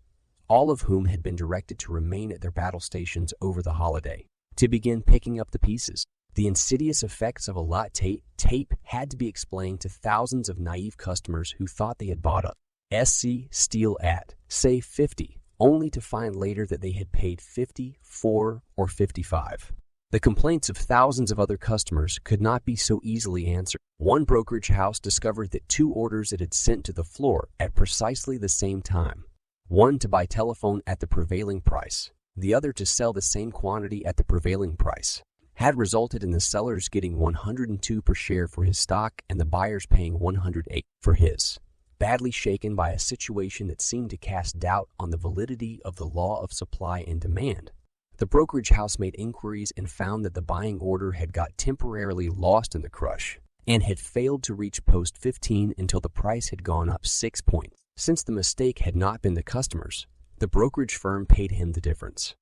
all of whom had been directed to remain at their battle stations over the holiday, to begin picking up the pieces. The insidious effects of a lot tape had to be explained to thousands of naive customers who thought they had bought a SC Steel at, say, 50, only to find later that they had paid 54 or 55. The complaints of thousands of other customers could not be so easily answered. One brokerage house discovered that 2 orders it had sent to the floor at precisely the same time, one to buy telephone at the prevailing price, the other to sell the same quantity at the prevailing price, had resulted in the sellers getting $102 per share for his stock and the buyers paying $108 for his. Badly shaken by a situation that seemed to cast doubt on the validity of the law of supply and demand, the brokerage house made inquiries and found that the buying order had got temporarily lost in the crush and had failed to reach post 15 until the price had gone up 6 points. Since the mistake had not been the customer's, the brokerage firm paid him the difference.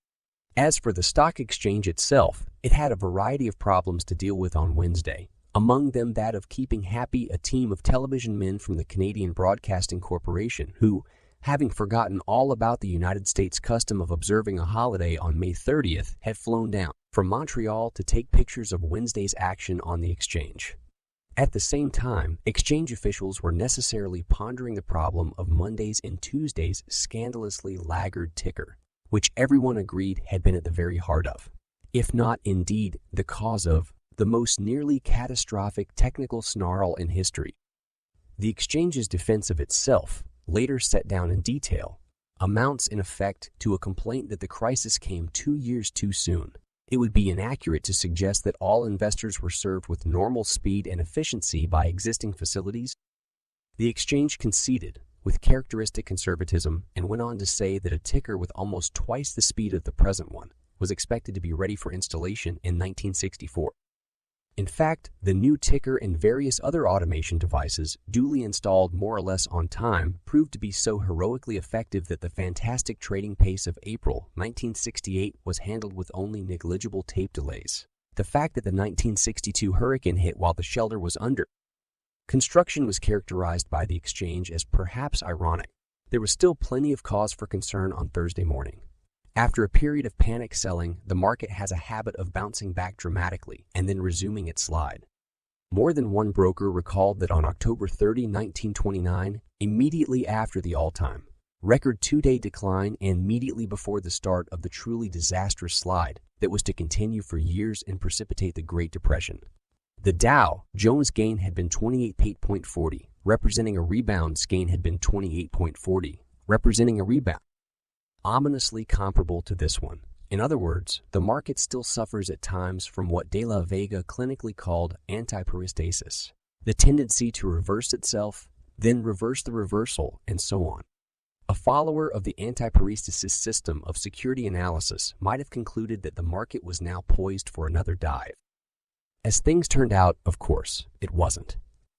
As for the stock exchange itself, it had a variety of problems to deal with on Wednesday, among them that of keeping happy a team of television men from the Canadian Broadcasting Corporation who, having forgotten all about the United States custom of observing a holiday on May 30th, had flown down from Montreal to take pictures of Wednesday's action on the exchange. At the same time, exchange officials were necessarily pondering the problem of Monday's and Tuesday's scandalously laggard ticker, which everyone agreed had been at the very heart of, if not indeed the cause of, the most nearly catastrophic technical snarl in history. The exchange's defense of itself, later set down in detail, amounts in effect to a complaint that the crisis came 2 years too soon. It would be inaccurate to suggest that all investors were served with normal speed and efficiency by existing facilities. The exchange conceded, with characteristic conservatism, and went on to say that a ticker with almost twice the speed of the present one was expected to be ready for installation in 1964. In fact, the new ticker and various other automation devices, duly installed more or less on time, proved to be so heroically effective that the fantastic trading pace of April 1968 was handled with only negligible tape delays. The fact that the 1962 hurricane hit while the shelter was under construction was characterized by the exchange as perhaps ironic. There was still plenty of cause for concern on Thursday morning. After a period of panic selling, the market has a habit of bouncing back dramatically and then resuming its slide. More than one broker recalled that on October 30, 1929, immediately after the all-time record 2-day decline and immediately before the start of the truly disastrous slide that was to continue for years and precipitate the Great Depression, the Dow Jones gain had been 28.40, representing a rebound. Gain had been 28.40, representing a rebound, ominously comparable to this one. In other words, the market still suffers at times from what De La Vega clinically called antiperistasis, the tendency to reverse itself, then reverse the reversal, and so on. A follower of the antiperistasis system of security analysis might have concluded that the market was now poised for another dive. As things turned out, of course, it wasn't.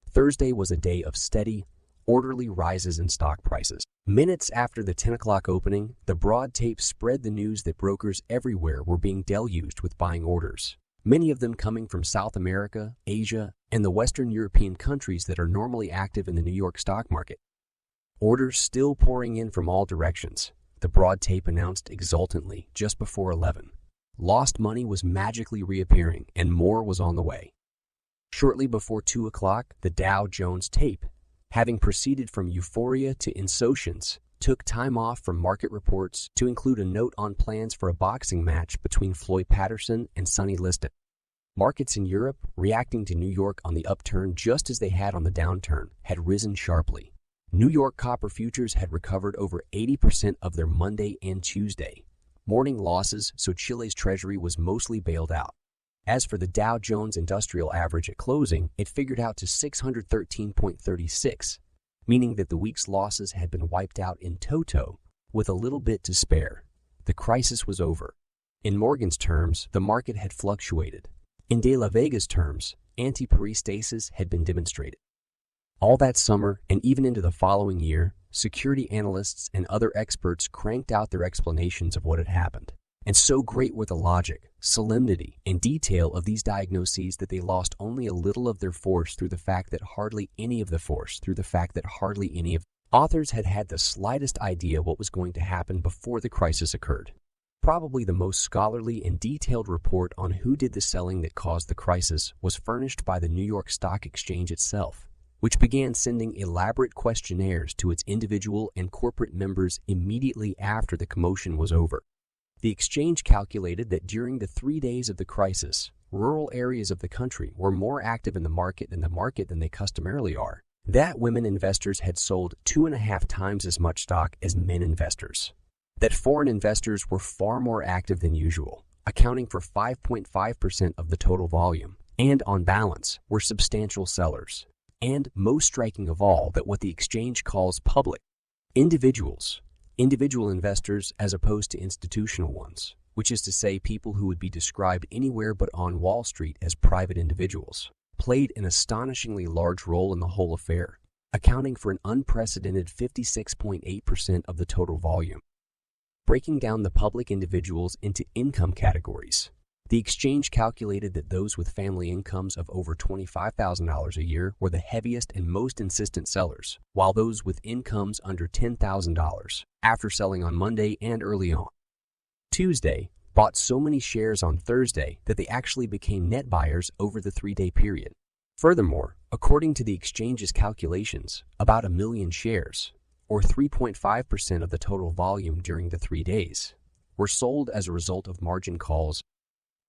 Thursday was a day of steady, orderly rises in stock prices. Minutes after the 10 o'clock opening, the broad tape spread the news that brokers everywhere were being deluged with buying orders, many of them coming from South America, Asia, and the Western European countries that are normally active in the New York stock market. Orders still pouring in from all directions, the broad tape announced exultantly just before 11. Lost money was magically reappearing, and more was on the way. Shortly before 2 o'clock, the Dow Jones tape, having proceeded from euphoria to insouciance, took time off from market reports to include a note on plans for a boxing match between Floyd Patterson and Sonny Liston. Markets in Europe, reacting to New York on the upturn just as they had on the downturn, had risen sharply. New York copper futures had recovered over 80% of their Monday and Tuesday morning losses, so Chile's treasury was mostly bailed out. As for the Dow Jones Industrial Average at closing, it figured out to 613.36, meaning that the week's losses had been wiped out in toto, with a little bit to spare. The crisis was over. In Morgan's terms, the market had fluctuated. In De La Vega's terms, antiperistasis had been demonstrated. All that summer, and even into the following year, security analysts and other experts cranked out their explanations of what had happened. And so great were the logic, solemnity, and detail of these diagnoses that they lost only a little of their force through the fact that hardly any of authors had had the slightest idea what was going to happen before the crisis occurred. Probably the most scholarly and detailed report on who did the selling that caused the crisis was furnished by the New York Stock Exchange itself, which began sending elaborate questionnaires to its individual and corporate members immediately after the commotion was over. The exchange calculated that during the 3 days of the crisis, rural areas of the country were more active in the market than they customarily are. That women investors had sold 2.5 times as much stock as men investors. That foreign investors were far more active than usual, accounting for 5.5% of the total volume, and on balance were substantial sellers. And most striking of all, that what the exchange calls public individual investors as opposed to institutional ones, which is to say people who would be described anywhere but on Wall Street as private individuals, played an astonishingly large role in the whole affair, accounting for an unprecedented 56.8% of the total volume. Breaking down the public individuals into income categories, the exchange calculated that those with family incomes of over $25,000 a year were the heaviest and most insistent sellers, while those with incomes under $10,000, after selling on Monday and early on Tuesday, bought so many shares on Thursday that they actually became net buyers over the 3-day period. Furthermore, according to the exchange's calculations, about 1 million shares, or 3.5% of the total volume during the 3 days, were sold as a result of margin calls.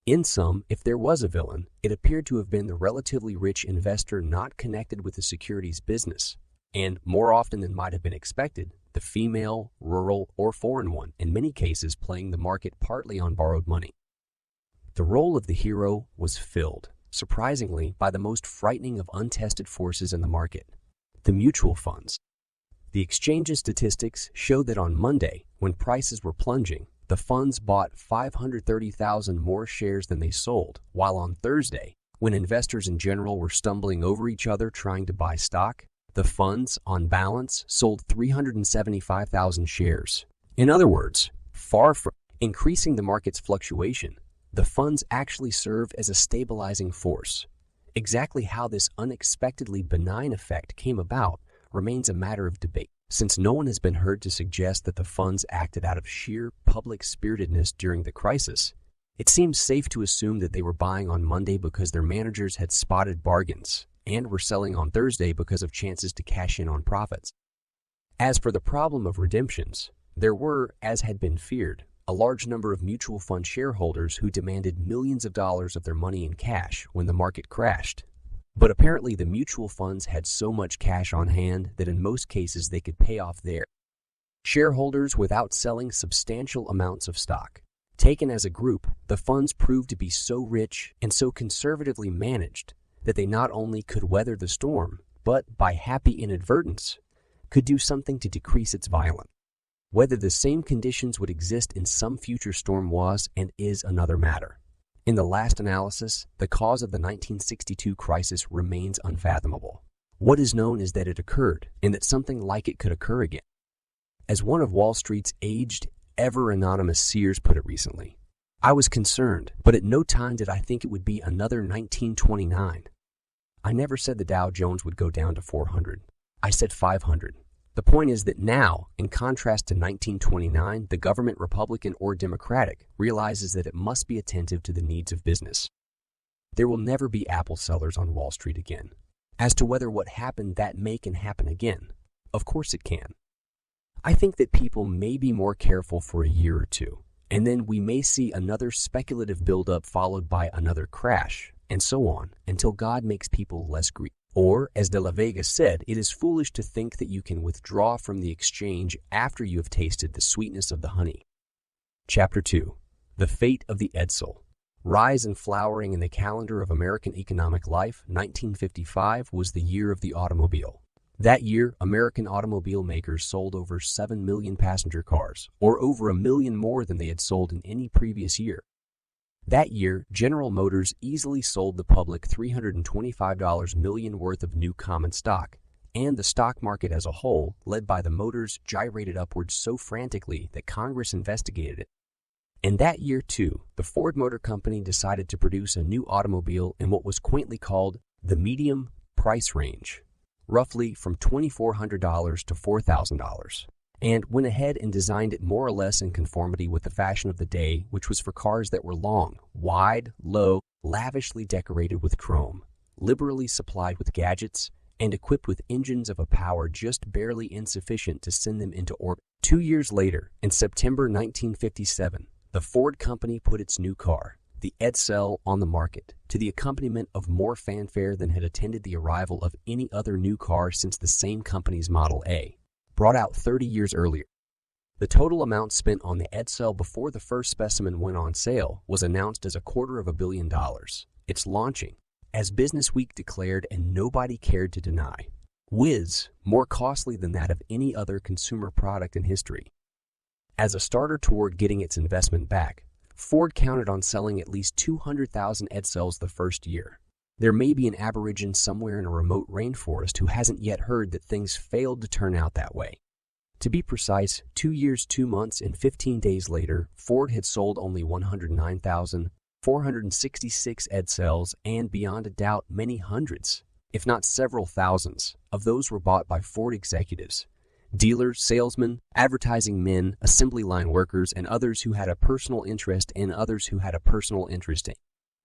In sum, if there was a villain, it appeared to have been the relatively rich investor not connected with the securities business, and more often than might have been expected, the female, rural, or foreign one, in many cases playing the market partly on borrowed money. The role of the hero was filled, surprisingly, by the most frightening of untested forces in the market, the mutual funds. The exchange's statistics showed that on Monday, when prices were plunging, the funds bought 530,000 more shares than they sold, while on Thursday, when investors in general were stumbling over each other trying to buy stock, the funds, on balance, sold 375,000 shares. In other words, far from increasing the market's fluctuation, the funds actually served as a stabilizing force. Exactly how this unexpectedly benign effect came about remains a matter of debate, since no one has been heard to suggest that the funds acted out of sheer public spiritedness during the crisis. It seems safe to assume that they were buying on Monday because their managers had spotted bargains, and were selling on Thursday because of chances to cash in on profits. As for the problem of redemptions, there were, as had been feared, a large number of mutual fund shareholders who demanded millions of dollars of their money in cash when the market crashed. But apparently the mutual funds had so much cash on hand that in most cases they could pay off their shareholders without selling substantial amounts of stock. Taken as a group, the funds proved to be so rich and so conservatively managed that they not only could weather the storm, but, by happy inadvertence, could do something to decrease its violence. Whether the same conditions would exist in some future storm was and is another matter. In the last analysis, the cause of the 1962 crisis remains unfathomable. What is known is that it occurred, and that something like it could occur again. As one of Wall Street's aged, ever-anonymous seers put it recently, I was concerned, but at no time did I think it would be another 1929. I never said the Dow Jones would go down to 400. I said 500. The point is that now, in contrast to 1929, the government, Republican or Democratic, realizes that it must be attentive to the needs of business. There will never be Apple sellers on Wall Street again. As to whether what happened that can happen again, of course it can. I think that people may be more careful for a year or two, and then we may see another speculative buildup followed by another crash, and so on, until God makes people less greedy. Or, as De La Vega said, it is foolish to think that you can withdraw from the exchange after you have tasted the sweetness of the honey. Chapter 2. The Fate of the Edsel. Rise and flowering in the calendar of American economic life, 1955 was the year of the automobile. That year, American automobile makers sold over 7 million passenger cars, or over 1 million more than they had sold in any previous year. That year, General Motors easily sold the public $325 million worth of new common stock, and the stock market as a whole, led by the Motors, gyrated upwards so frantically that Congress investigated it. And that year, too, the Ford Motor Company decided to produce a new automobile in what was quaintly called the medium price range, roughly from $2,400 to $4,000. and went ahead and designed it more or less in conformity with the fashion of the day, which was for cars that were long, wide, low, lavishly decorated with chrome, liberally supplied with gadgets, and equipped with engines of a power just barely insufficient to send them into orbit. 2 years later, in September 1957, the Ford company put its new car, the Edsel, on the market, to the accompaniment of more fanfare than had attended the arrival of any other new car since the same company's Model A, brought out 30 years earlier. The total amount spent on the Edsel before the first specimen went on sale was announced as $250 million. Its launching, as Business Week declared and nobody cared to deny, was more costly than that of any other consumer product in history. As a starter toward getting its investment back, Ford counted on selling at least 200,000 Edsels the first year. There may be an aborigine somewhere in a remote rainforest who hasn't yet heard that things failed to turn out that way. To be precise, 2 years, 2 months, and 15 days later, Ford had sold only 109,466 Edsels, and beyond a doubt, many hundreds, if not several thousands, of those were bought by Ford executives, dealers, salesmen, advertising men, assembly line workers, and others who had a personal interest in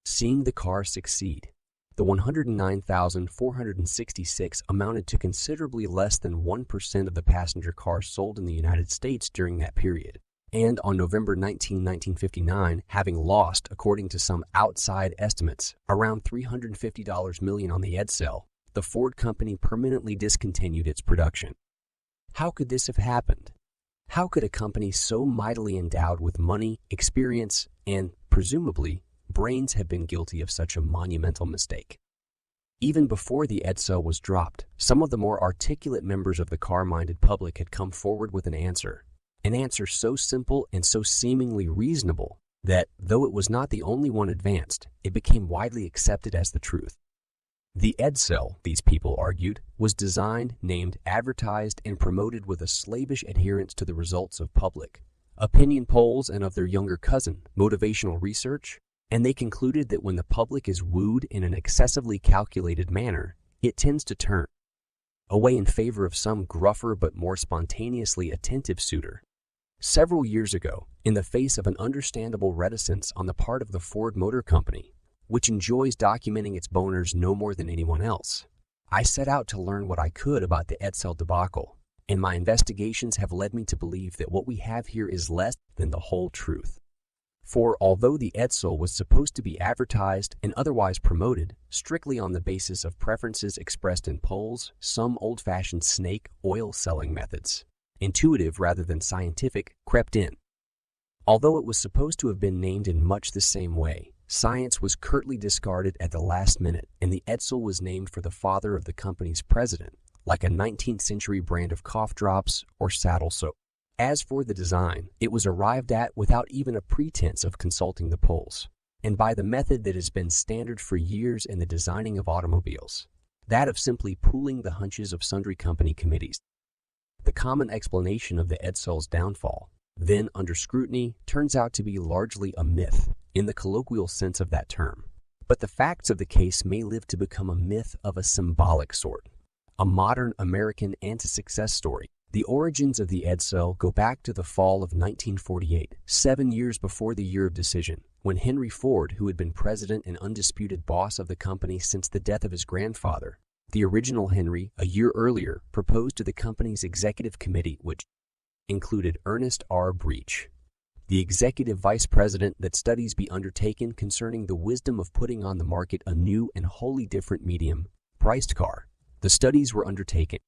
seeing the car succeed. The 109,466 amounted to considerably less than 1% of the passenger cars sold in the United States during that period. And on November 19, 1959, having lost, according to some outside estimates, around $350 million on the Edsel, the Ford company permanently discontinued its production. How could this have happened? How could a company so mightily endowed with money, experience, and, presumably, brains have been guilty of such a monumental mistake? Even before the Edsel was dropped, some of the more articulate members of the car-minded public had come forward with an answer so simple and so seemingly reasonable that, though it was not the only one advanced, it became widely accepted as the truth. The Edsel, these people argued, was designed, named, advertised, and promoted with a slavish adherence to the results of public opinion polls and of their younger cousin, motivational research, and they concluded that when the public is wooed in an excessively calculated manner, it tends to turn away in favor of some gruffer but more spontaneously attentive suitor. Several years ago, in the face of an understandable reticence on the part of the Ford Motor Company, which enjoys documenting its boners no more than anyone else, I set out to learn what I could about the Edsel debacle, and my investigations have led me to believe that what we have here is less than the whole truth. For although the Edsel was supposed to be advertised and otherwise promoted strictly on the basis of preferences expressed in polls, some old-fashioned snake oil selling methods, intuitive rather than scientific, crept in. Although it was supposed to have been named in much the same way, science was curtly discarded at the last minute, and the Edsel was named for the father of the company's president, like a 19th century brand of cough drops or saddle soap. As for the design, it was arrived at without even a pretense of consulting the polls, and by the method that has been standard for years in the designing of automobiles, that of simply pooling the hunches of sundry company committees. The common explanation of the Edsel's downfall, then under scrutiny, turns out to be largely a myth in the colloquial sense of that term. But the facts of the case may live to become a myth of a symbolic sort, a modern American anti-success story. The origins of the Edsel go back to the fall of 1948, 7 years before the year of decision, when Henry Ford, who had been president and undisputed boss of the company since the death of his grandfather, the original Henry, a year earlier, proposed to the company's executive committee, which included Ernest R. Breech, the executive vice president, that studies be undertaken concerning the wisdom of putting on the market a new and wholly different medium-priced car. The studies were undertaken.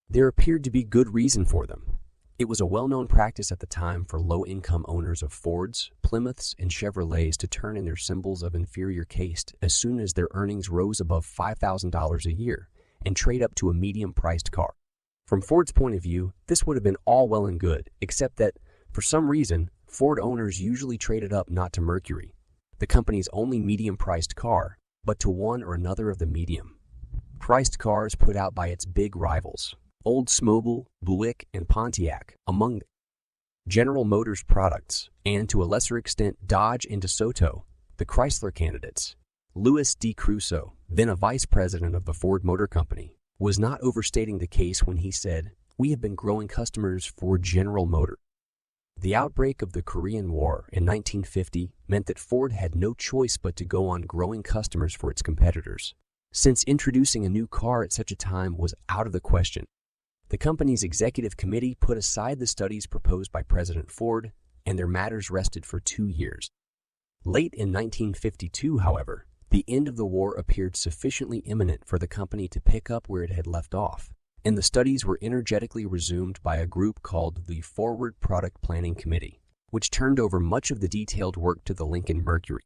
There appeared to be good reason for them. It was a well-known practice at the time for low-income owners of Fords, Plymouths, and Chevrolets to turn in their symbols of inferior caste as soon as their earnings rose above $5,000 a year and trade up to a medium-priced car. From Ford's point of view, this would have been all well and good, except that, for some reason, Ford owners usually traded up not to Mercury, the company's only medium-priced car, but to one or another of the medium-priced cars put out by its big rivals, Oldsmobile, Buick, and Pontiac, among General Motors products, and to a lesser extent Dodge and DeSoto, the Chrysler candidates. Louis D. Crusoe, then a vice president of the Ford Motor Company, was not overstating the case when he said, We have been growing customers for General Motors. The outbreak of the Korean War in 1950 meant that Ford had no choice but to go on growing customers for its competitors, since introducing a new car at such a time was out of the question. The company's executive committee put aside the studies proposed by President Ford, and their matters rested for 2 years. Late in 1952, however, the end of the war appeared sufficiently imminent for the company to pick up where it had left off, and the studies were energetically resumed by a group called the Forward Product Planning Committee, which turned over much of the detailed work to the Lincoln Mercury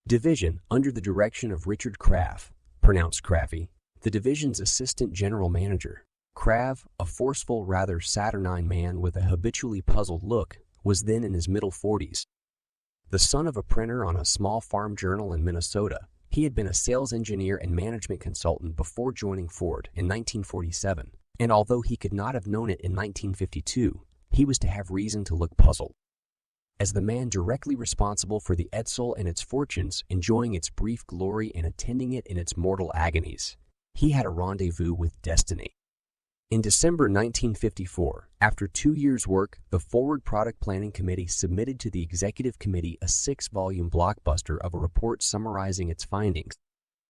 division under the direction of Richard Craft, pronounced Craffy, the division's assistant general manager. Craft, a forceful, rather saturnine man with a habitually puzzled look, was then in his middle 40s. The son of a printer on a small farm journal in Minnesota, he had been a sales engineer and management consultant before joining Ford in 1947, and although he could not have known it in 1952, he was to have reason to look puzzled. As the man directly responsible for the Edsel and its fortunes, enjoying its brief glory and attending it in its mortal agonies, he had a rendezvous with destiny. In December 1954, after 2 years' work, the Forward Product Planning Committee submitted to the Executive Committee a 6-volume blockbuster of a report summarizing its findings.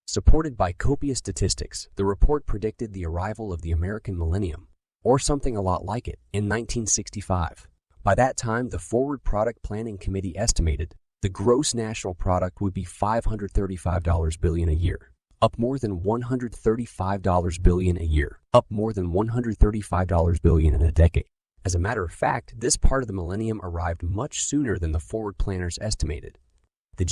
Supported by copious statistics, the report predicted the arrival of the American millennium, or something a lot like it, in 1965. By that time, the Forward Product Planning Committee estimated the gross national product would be $535 billion a year. Up more than $135 billion a year, up more than $135 billion in a decade. As a matter of fact, this part of the millennium arrived much sooner than the forward planners estimated. The